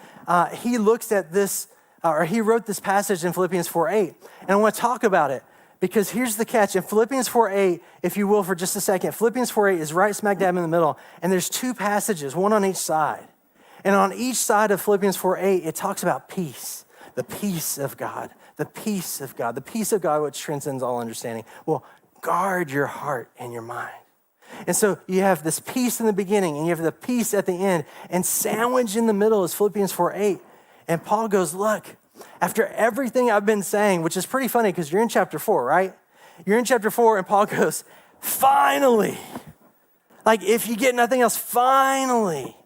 he looks at this, or he wrote this passage in Philippians 4:8. And I want to talk about it, because here's the catch. In Philippians 4:8, if you will, for just a second, Philippians 4:8 is right smack dab in the middle, and there's two passages, one on each side. And on each side of Philippians 4:8, it talks about peace, the peace of God, the peace of God, the peace of God which transcends all understanding. Well, guard your heart and your mind. And so you have this peace in the beginning, and you have the peace at the end, and sandwiched in the middle is Philippians 4:8. And Paul goes, look, after everything I've been saying, which is pretty funny because you're in chapter 4, right? You're in chapter 4, and Paul goes, finally, like if you get nothing else, finally,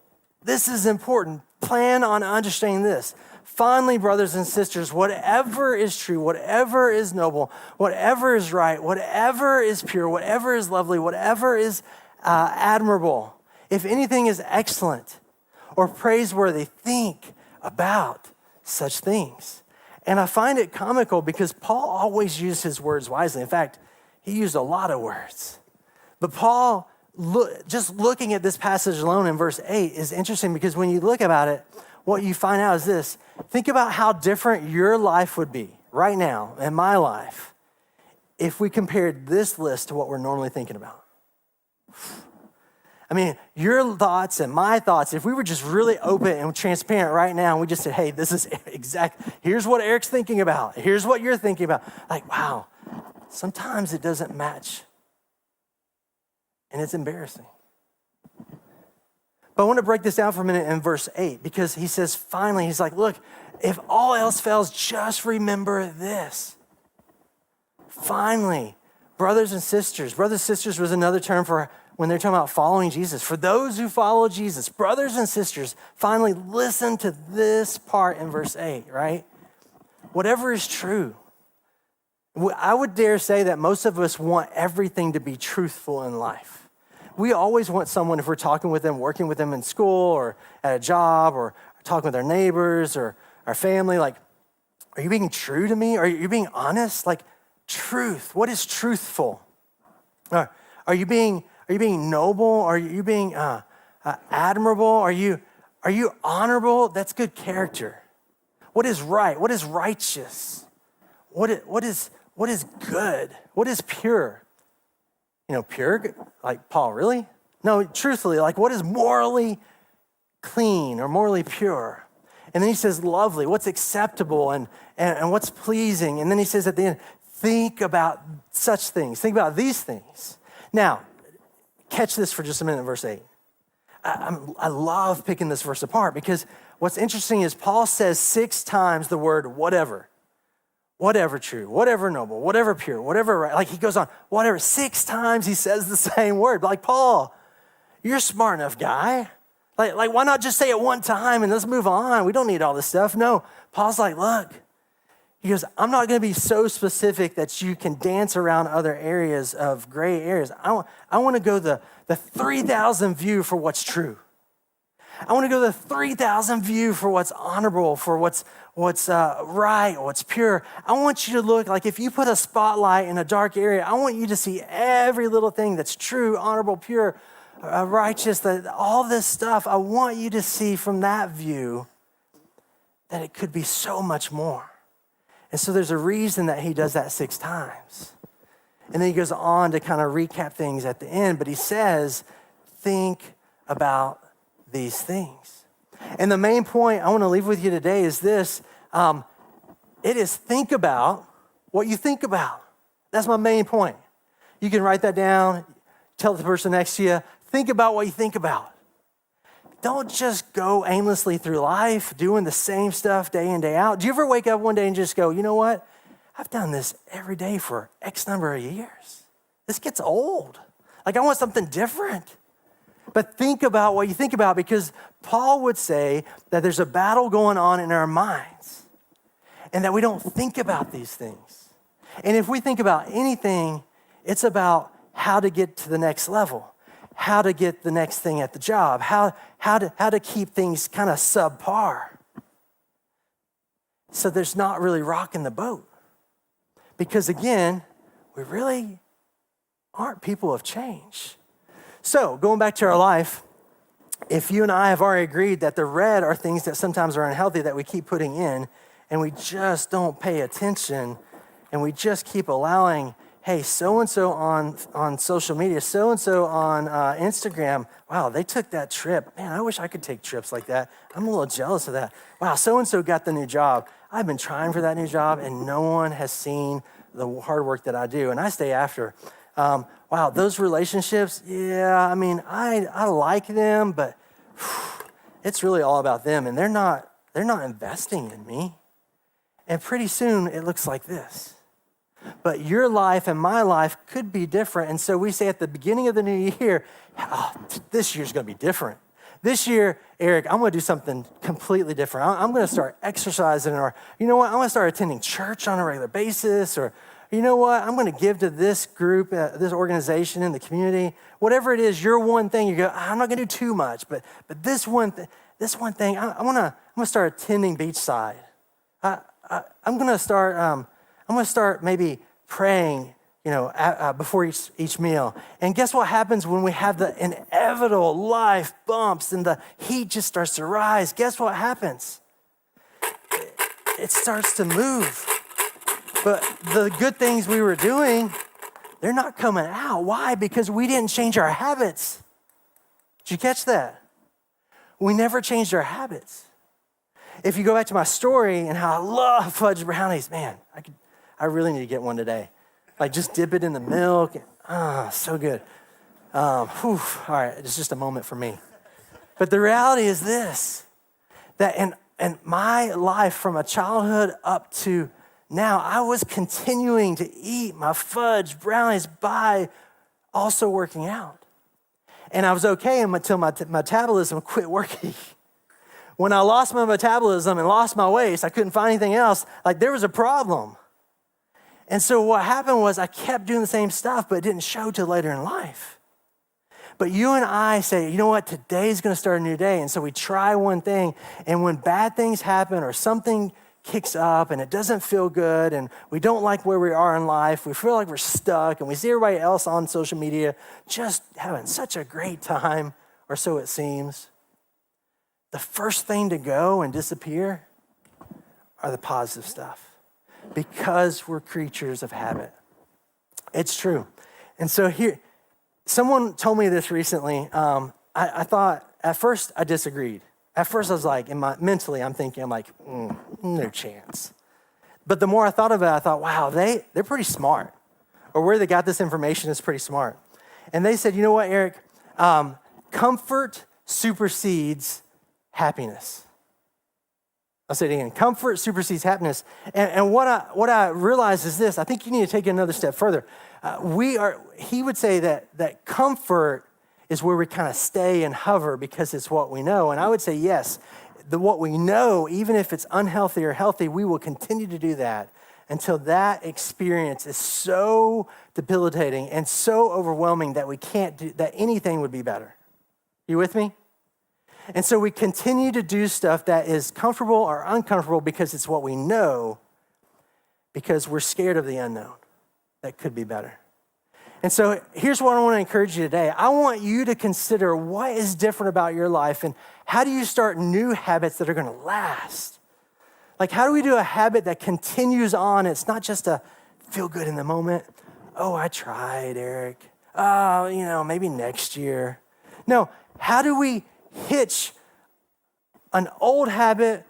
this is important. Plan on understanding this. Finally, brothers and sisters, whatever is true, whatever is noble, whatever is right, whatever is pure, whatever is lovely, whatever is admirable, if anything is excellent or praiseworthy, think about such things. And I find it comical because Paul always used his words wisely. In fact, he used a lot of words. But Paul, just looking at this passage alone in verse 8 is interesting, because when you look about it, what you find out is this. Think about how different your life would be right now and my life if we compared this list to what we're normally thinking about. I mean, your thoughts and my thoughts, if we were just really open and transparent right now, and we just said, hey, this is here's what Eric's thinking about. Here's what you're thinking about. Like, wow, sometimes it doesn't match. And it's embarrassing. But I want to break this down for a minute in verse 8, because he says, finally, he's like, look, if all else fails, just remember this. Finally, brothers and sisters. Brothers and sisters was another term for when they're talking about following Jesus. For those who follow Jesus, brothers and sisters, finally listen to this part in verse 8, right? Whatever is true. I would dare say that most of us want everything to be truthful in life. We always want someone, if we're talking with them, working with them in school or at a job or talking with our neighbors or our family, like, are you being true to me? Are you being honest? Like, truth. What is truthful? Are you being noble? Are you being admirable? Are you honorable? That's good character. What is right? What is righteous? What is good? What is pure? Pure? Like, Paul, really? No, truthfully, like, what is morally clean or morally pure? And then he says, lovely, what's acceptable and what's pleasing. And then he says at the end, think about such things. Think about these things. Now, catch this for just a minute in verse 8. I love picking this verse apart because what's interesting is Paul says 6 times the word whatever. Whatever true, whatever noble, whatever pure, whatever right. Like he goes on, whatever. 6 times he says the same word. Like, Paul, you're a smart enough guy. Like why not just say it one time and let's move on? We don't need all this stuff. No, Paul's like, look. He goes, I'm not going to be so specific that you can dance around other areas of gray areas. I want to go the 3,000 view for what's true. I want to go the 3,000 view for what's honorable, for what's right, what's pure. I want you to look like if you put a spotlight in a dark area, I want you to see every little thing that's true, honorable, pure, righteous, all this stuff. I want you to see from that view that it could be so much more. And so there's a reason that he does that 6 times. And then he goes on to kind of recap things at the end, but he says, think about these things. And the main point I want to leave with you today is this. It is think about what you think about. That's my main point. You can write that down, tell the person next to you, think about what you think about. Don't just go aimlessly through life doing the same stuff day in, day out. Do you ever wake up one day and just go, you know what? I've done this every day for X number of years. This gets old. Like, I want something different. But think about what you think about, because Paul would say that there's a battle going on in our minds and that we don't think about these things. And if we think about anything, it's about how to get to the next level, how to get the next thing at the job, how to keep things kind of subpar. So there's not really rocking the boat. Because again, we really aren't people of change. So going back to our life, if you and I have already agreed that the red are things that sometimes are unhealthy that we keep putting in, and we just don't pay attention, and we just keep allowing, hey, so-and-so on social media, so-and-so on Instagram, wow, they took that trip. Man, I wish I could take trips like that. I'm a little jealous of that. Wow, so-and-so got the new job. I've been trying for that new job, and no one has seen the hard work that I do, and I stay after. Wow, those relationships, yeah, I mean, I like them, but it's really all about them, and they're not investing in me. And pretty soon, it looks like this. But your life and my life could be different. And so we say at the beginning of the new year, oh, this year's going to be different. This year, Eric, I'm going to do something completely different. I'm going to start exercising, or you know what, I'm going to start attending church on a regular basis, or you know what, I'm going to give to this group, this organization in the community. Whatever it is, your one thing, you go, I'm not going to do too much, but this one thing, I'm going to start attending Beachside. I'm going to start maybe praying, before each meal. And guess what happens when we have the inevitable life bumps and the heat just starts to rise? Guess what happens? It starts to move. But the good things we were doing, they're not coming out. Why? Because we didn't change our habits. Did you catch that? We never changed our habits. If you go back to my story and how I love fudge brownies, man, I really need to get one today. Like, just dip it in the milk. So good. All right, it's just a moment for me. But the reality is this, that in my life from a childhood up to now, I was continuing to eat my fudge brownies by also working out. And I was okay until my metabolism quit working. When I lost my metabolism and lost my waist, I couldn't find anything else. Like there was a problem. And so what happened was I kept doing the same stuff, but it didn't show till later in life. But you and I say, you know what, today's gonna start a new day. And so we try one thing, and when bad things happen or something kicks up and it doesn't feel good and we don't like where we are in life, we feel like we're stuck, and we see everybody else on social media just having such a great time, or so it seems. The first thing to go and disappear are the positive stuff, because we're creatures of habit. It's true. And so here, someone told me this recently. I thought, at first I disagreed. At first I was like, mentally I'm thinking, no chance. But the more I thought of it, I thought, wow, they're pretty smart. Or where they got this information is pretty smart. And they said, you know what, Eric? Comfort supersedes happiness. I'll say it again. Comfort supersedes happiness. And what I realized is this. I think you need to take it another step further. He would say that comfort is where we kind of stay and hover because it's what we know. And I would say, yes, what we know, even if it's unhealthy or healthy, we will continue to do that until that experience is so debilitating and so overwhelming that we can't do, that anything would be better. You with me? And so we continue to do stuff that is comfortable or uncomfortable because it's what we know, because we're scared of the unknown that could be better. And so here's what I want to encourage you today. I want you to consider what is different about your life and how do you start new habits that are going to last? Like, how do we do a habit that continues on? It's not just a feel good in the moment. Oh, I tried, Eric. Oh, maybe next year. No, how do we hitch an old habit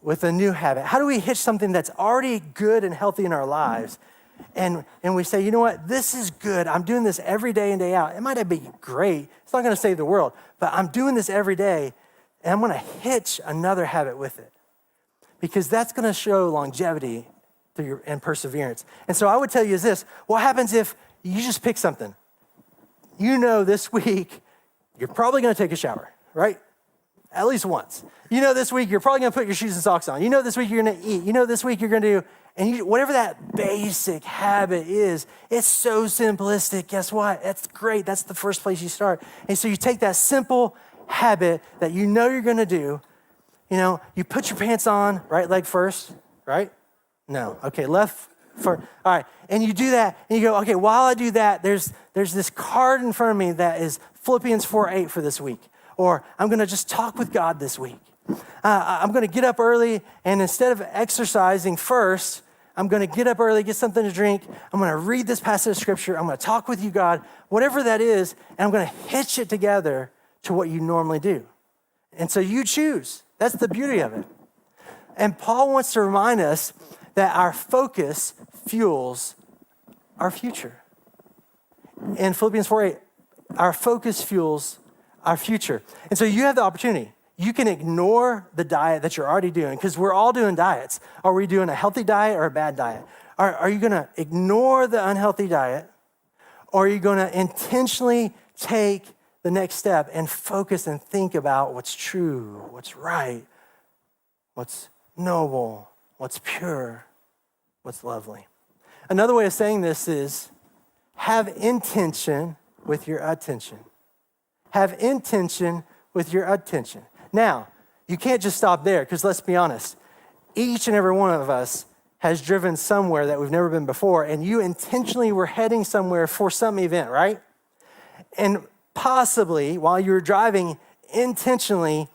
with a new habit? How do we hitch something that's already good and healthy in our lives? And we say, you know what, this is good. I'm doing this every day and day out. It might not be great. It's not going to save the world, but I'm doing this every day, and I'm going to hitch another habit with it because that's going to show longevity and perseverance. And so I would tell you is this, what happens if you just pick something? This week, you're probably going to take a shower, right? At least once. This week, you're probably going to put your shoes and socks on. This week, you're going to eat. This week, you're going to do, and whatever that basic habit is, it's so simplistic. Guess what? That's great. That's the first place you start. And so you take that simple habit that you're going to do. You put your pants on, right leg first, right? No. Okay, left first. All right. And you do that, and you go, okay, while I do that, there's this card in front of me that is Philippians 4:8 for this week. Or I'm going to just talk with God this week. I'm going to get up early, and instead of exercising first, I'm going to get up early, get something to drink. I'm going to read this passage of scripture. I'm going to talk with you, God, whatever that is, and I'm going to hitch it together to what you normally do. And so you choose. That's the beauty of it. And Paul wants to remind us that our focus fuels our future. In Philippians 4:8, our focus fuels our future. And so you have the opportunity. You can ignore the diet that you're already doing because we're all doing diets. Are we doing a healthy diet or a bad diet? Are you going to ignore the unhealthy diet, or are you going to intentionally take the next step and focus and think about what's true, what's right, what's noble, what's pure, what's lovely? Another way of saying this is have intention with your attention. Have intention with your attention. Now, you can't just stop there because let's be honest, each and every one of us has driven somewhere that we've never been before, and you intentionally were heading somewhere for some event, right? And possibly while you were driving intentionally,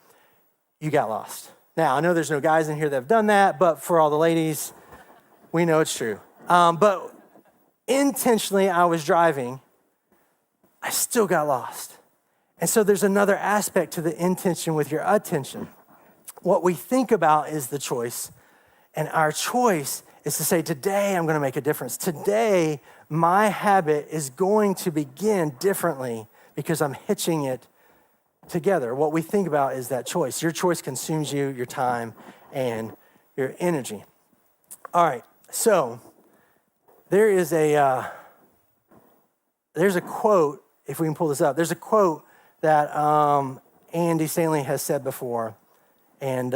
you got lost. Now, I know there's no guys in here that have done that, but for all the ladies, we know it's true. But intentionally, I was driving, I still got lost. And so there's another aspect to the intention with your attention. What we think about is the choice, and our choice is to say, today I'm going to make a difference. Today, my habit is going to begin differently because I'm hitching it together. What we think about is that choice. Your choice consumes you, your time, and your energy. All right, so there's a quote, if we can pull this up. There's a quote that Andy Stanley has said before, and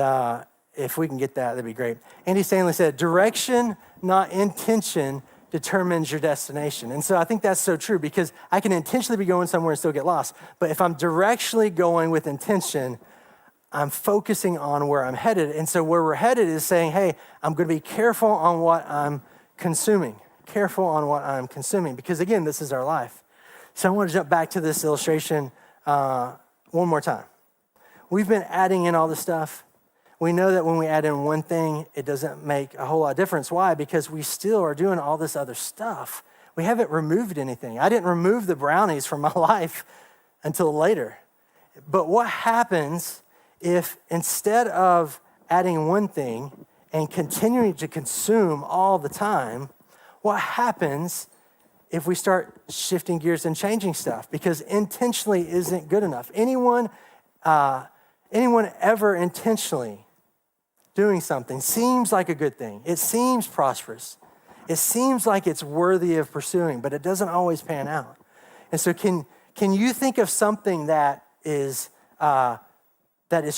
if we can get that, that'd be great. Andy Stanley said, "Direction, not intention, determines your destination." And so I think that's so true, because I can intentionally be going somewhere and still get lost. But if I'm directionally going with intention, I'm focusing on where I'm headed. And so where we're headed is saying, hey, I'm going to be careful on what I'm consuming. Careful on what I'm consuming. Because again, this is our life. So I want to jump back to this illustration one more time. We've been adding in all this stuff. We know that when we add in one thing, it doesn't make a whole lot of difference. Why? Because we still are doing all this other stuff. We haven't removed anything. I didn't remove the brownies from my life until later. But what happens if instead of adding one thing and continuing to consume all the time, what happens if we start shifting gears and changing stuff? Because intentionally isn't good enough. Anyone ever intentionally doing something seems like a good thing. It seems prosperous. It seems like it's worthy of pursuing, but it doesn't always pan out. And so can you think of something that is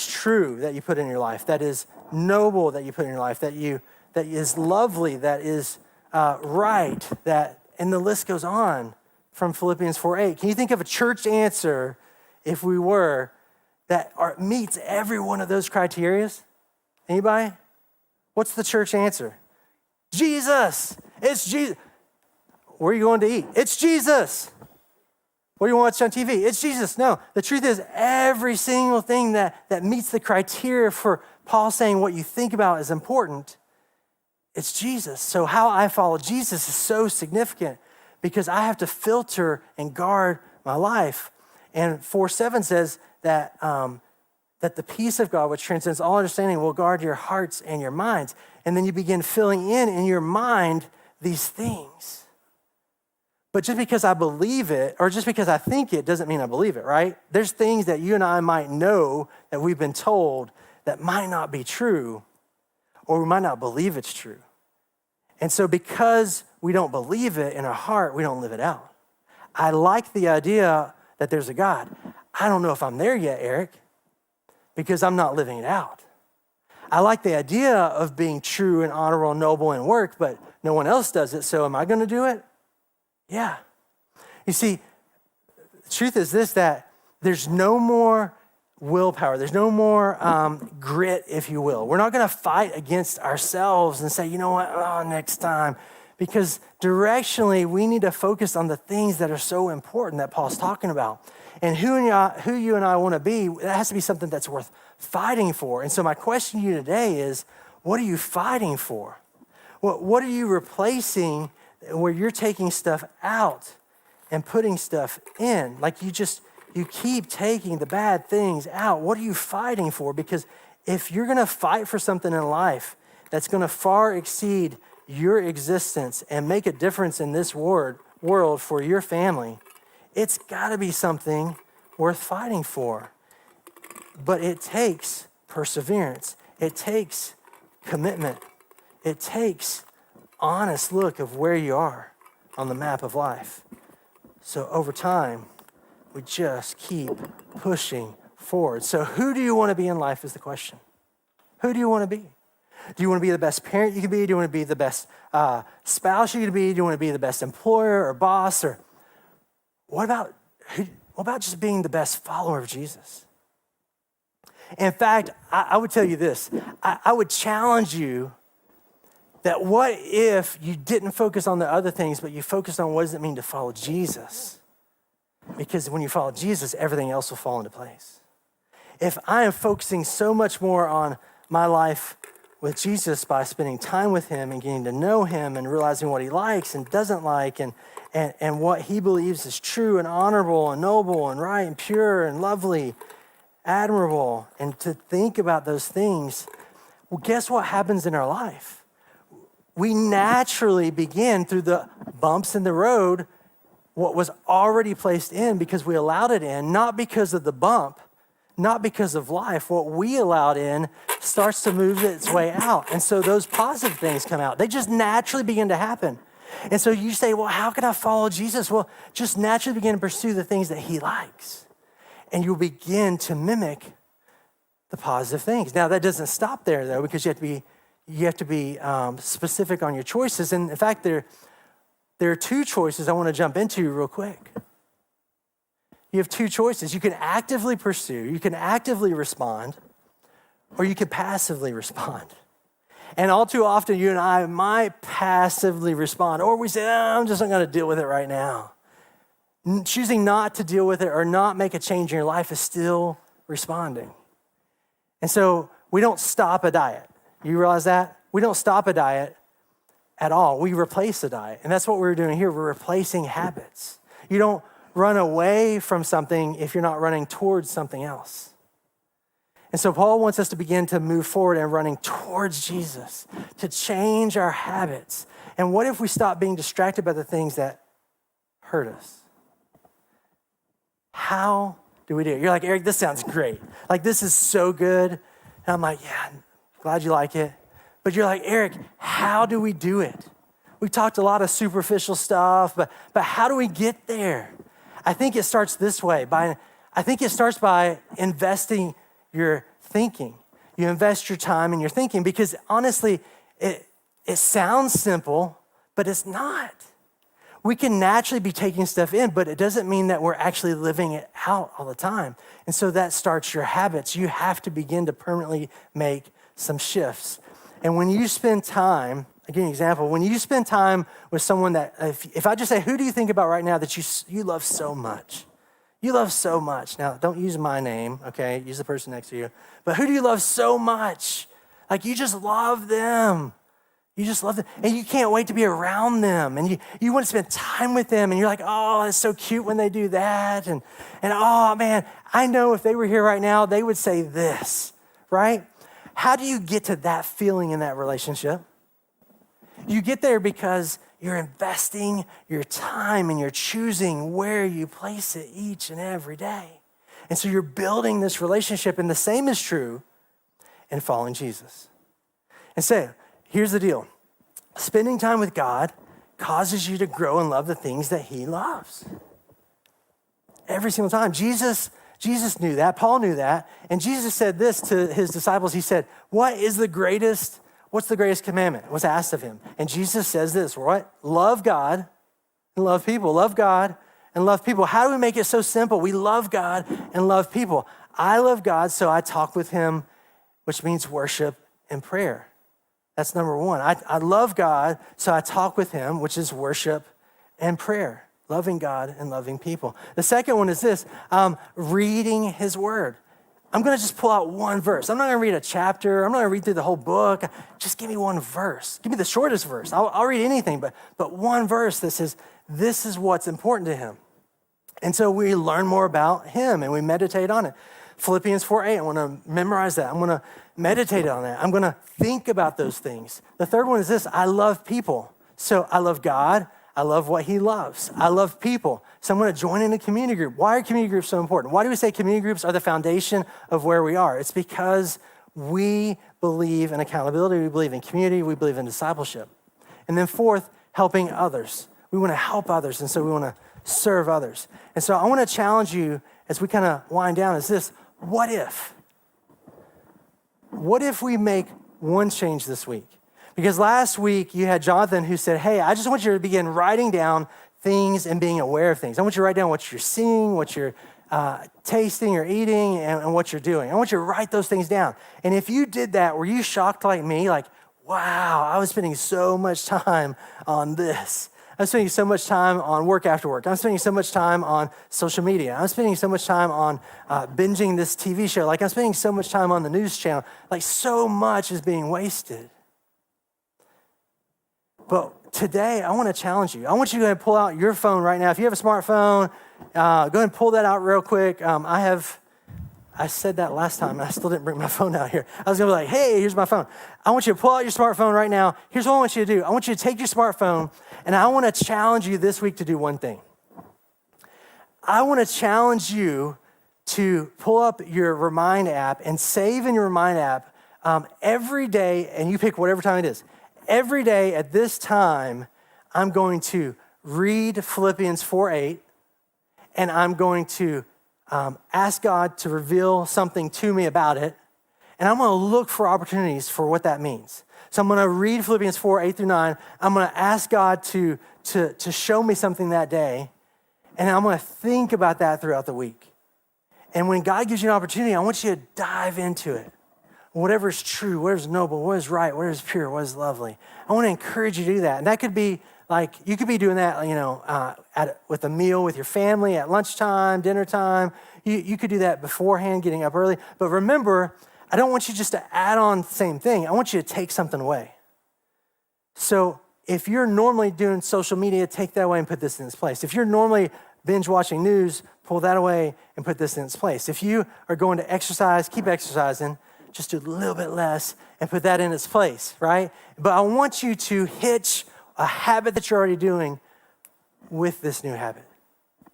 true that you put in your life, that is noble that you put in your life, that is lovely, that is right, and the list goes on from Philippians 4:8. Can you think of a church answer, if we were, that meets every one of those criteria? Anybody? What's the church answer? Jesus. It's Jesus. Where are you going to eat? It's Jesus. What do you want to watch on TV? It's Jesus. No, the truth is every single thing that meets the criteria for Paul saying what you think about is important, it's Jesus. So how I follow Jesus is so significant, because I have to filter and guard my life. And 4:7 says that the peace of God, which transcends all understanding, will guard your hearts and your minds. And then you begin filling in your mind these things. But just because I believe it, or just because I think it, doesn't mean I believe it, right? There's things that you and I might know that we've been told that might not be true, or we might not believe it's true. And so because we don't believe it in our heart, we don't live it out. I like the idea that there's a God. I don't know if I'm there yet, Eric, because I'm not living it out. I like the idea of being true and honorable and noble in work, but no one else does it, so am I going to do it? Yeah. You see, the truth is this, that there's no more willpower. There's no more grit, if you will. We're not going to fight against ourselves and say, you know what, next time. Because directionally, we need to focus on the things that are so important that Paul's talking about. And who you and I want to be, that has to be something that's worth fighting for. And so my question to you today is, what are you fighting for? What are you replacing where you're taking stuff out and putting stuff in? Like you keep taking the bad things out. What are you fighting for? Because if you're going to fight for something in life that's going to far exceed your existence and make a difference in this world for your family, it's got to be something worth fighting for. But it takes perseverance. It takes commitment. It takes honest look of where you are on the map of life. So over time, we just keep pushing forward. So who do you want to be in life is the question. Who do you want to be? Do you want to be the best parent you can be? Do you want to be the best spouse you can be? Do you want to be the best employer or boss? Or what about just being the best follower of Jesus? In fact, I would tell you this. I would challenge you that what if you didn't focus on the other things, but you focused on what does it mean to follow Jesus? Because when you follow Jesus, everything else will fall into place. If I am focusing so much more on my life with Jesus by spending time with him and getting to know him and realizing what he likes and doesn't like and what he believes is true and honorable and noble and right and pure and lovely, admirable, and to think about those things, well, guess what happens in our life? We naturally begin through the bumps in the road what was already placed in because we allowed it in, not because of the bump, not because of life. What we allowed in starts to move its way out. And so those positive things come out. They just naturally begin to happen. And so you say, well, how can I follow Jesus? Well, just naturally begin to pursue the things that he likes. And you'll begin to mimic the positive things. Now, that doesn't stop there, though, because you have to be specific on your choices. And in fact, there are two choices I want to jump into real quick. You have two choices. You can actively pursue, you can actively respond, or you can passively respond. And all too often, you and I might passively respond, or we say, I'm just not going to deal with it right now. Choosing not to deal with it or not make a change in your life is still responding. And so we don't stop a diet. You realize that? We don't stop a diet at all. We replace a diet. And that's what we're doing here. We're replacing habits. You don't run away from something if you're not running towards something else. And so Paul wants us to begin to move forward and running towards Jesus, to change our habits. And what if we stop being distracted by the things that hurt us? How do we do it? You're like, Eric, this sounds great. Like, this is so good. And I'm like, yeah, glad you like it. But you're like, Eric, how do we do it? We talked a lot of superficial stuff, but how do we get there? I think it starts this way. I think it starts by investing your thinking. You invest your time in your thinking because honestly, it sounds simple, but it's not. We can naturally be taking stuff in, but it doesn't mean that we're actually living it out all the time. And so that starts your habits. You have to begin to permanently make some shifts. And when you spend time, I'll give you an example. When you spend time with someone that, if I just say, who do you think about right now that you love so much? You love so much. Now, don't use my name, okay? Use the person next to you. But who do you love so much? Like, you just love them. You just love them. And you can't wait to be around them. And you want to spend time with them. And you're like, oh, it's so cute when they do that. And oh, man, I know if they were here right now, they would say this, right? How do you get to that feeling in that relationship? You get there because you're investing your time and you're choosing where you place it each and every day. And so you're building this relationship, and the same is true in following Jesus. And so here's the deal. Spending time with God causes you to grow and love the things that he loves. Every single time. Jesus knew that. Paul knew that. And Jesus said this to his disciples. He said, what's the greatest commandment? Was asked of him. And Jesus says this, what? Love God and love people. Love God and love people. How do we make it so simple? We love God and love people. I love God, so I talk with him, which means worship and prayer. That's number one. I love God, so I talk with him, which is worship and prayer. Loving God and loving people. The second one is this, reading his word. I'm going to just pull out one verse. I'm not going to read a chapter. I'm not going to read through the whole book. Just give me one verse. Give me the shortest verse. I'll read anything, but one verse that says, this is what's important to him. And so we learn more about him and we meditate on it. Philippians 4:8, I want to memorize that. I'm going to meditate on that. I'm going to think about those things. The third one is this, I love people. So I love God. I love what he loves. I love people. So I'm going to join in a community group. Why are community groups so important? Why do we say community groups are the foundation of where we are? It's because we believe in accountability. We believe in community. We believe in discipleship. And then fourth, helping others. We want to help others, and so we want to serve others. And so I want to challenge you as we kind of wind down is this, what if? What if we make one change this week? Because last week you had Jonathan who said, hey, I just want you to begin writing down things and being aware of things. I want you to write down what you're seeing, what you're tasting or eating, and what you're doing. I want you to write those things down. And if you did that, were you shocked like me? Like, wow, I was spending so much time on this. I'm spending so much time on work after work. I'm spending so much time on social media. I'm spending so much time on binging this TV show. Like, I'm spending so much time on the news channel. Like, so much is being wasted. But today, I want to challenge you. I want you to go ahead and pull out your phone right now. If you have a smartphone, go ahead and pull that out real quick. I said that last time, and I still didn't bring my phone out here. I was going to be like, hey, here's my phone. I want you to pull out your smartphone right now. Here's what I want you to do. I want you to take your smartphone, and I want to challenge you this week to do one thing. I want to challenge you to pull up your Remind app and save in your Remind app every day, and you pick whatever time it is. Every day at this time, I'm going to read Philippians 4:8, and I'm going to ask God to reveal something to me about it, and I'm going to look for opportunities for what that means. So I'm going to read Philippians 4:8 through 9. I'm going to ask God to show me something that day, and I'm going to think about that throughout the week. And when God gives you an opportunity, I want you to dive into it. Whatever is true, what is noble, what is right, what is pure, what is lovely. I want to encourage you to do that. And that could be like, you could be doing that, with a meal with your family at lunchtime, dinner time. You could do that beforehand, getting up early. But remember, I don't want you just to add on the same thing. I want you to take something away. So if you're normally doing social media, take that away and put this in its place. If you're normally binge watching news, pull that away and put this in its place. If you are going to exercise, keep exercising, just do a little bit less and put that in its place, right? But I want you to hitch a habit that you're already doing with this new habit.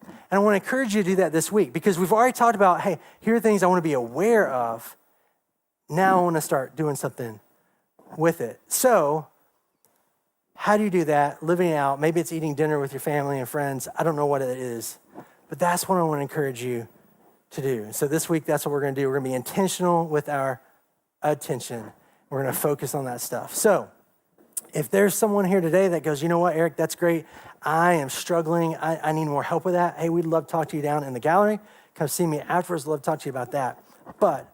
And I want to encourage you to do that this week because we've already talked about, hey, here are things I want to be aware of. Now I want to start doing something with it. So how do you do that? Living it out. Maybe it's eating dinner with your family and friends. I don't know what it is, but that's what I want to encourage you to do. So this week, that's what we're going to do. We're going to be intentional with our attention. We're going to focus on that stuff. So if there's someone here today that goes, you know what, Eric, that's great. I am struggling. I need more help with that. Hey, we'd love to talk to you down in the gallery. Come see me afterwards. Love to talk to you about that. But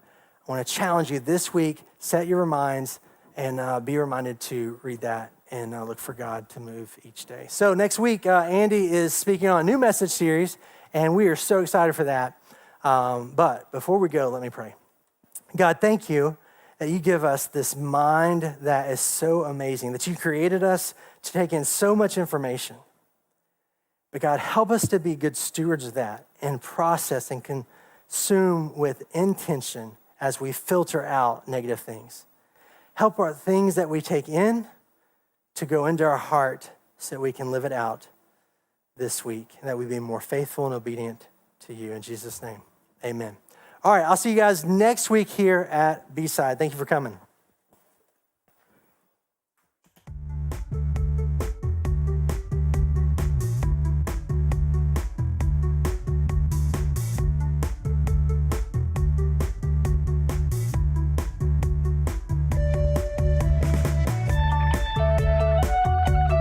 I want to challenge you this week, set your minds and be reminded to read that and look for God to move each day. So next week, Andy is speaking on a new message series, and we are so excited for that. But before we go, let me pray. God, thank you that you give us this mind that is so amazing, that you created us to take in so much information. But God, help us to be good stewards of that and process and consume with intention as we filter out negative things. Help our things that we take in to go into our heart so that we can live it out this week, and that we be more faithful and obedient to you. In Jesus' name, amen. All right, I'll see you guys next week here at B-Side. Thank you for coming.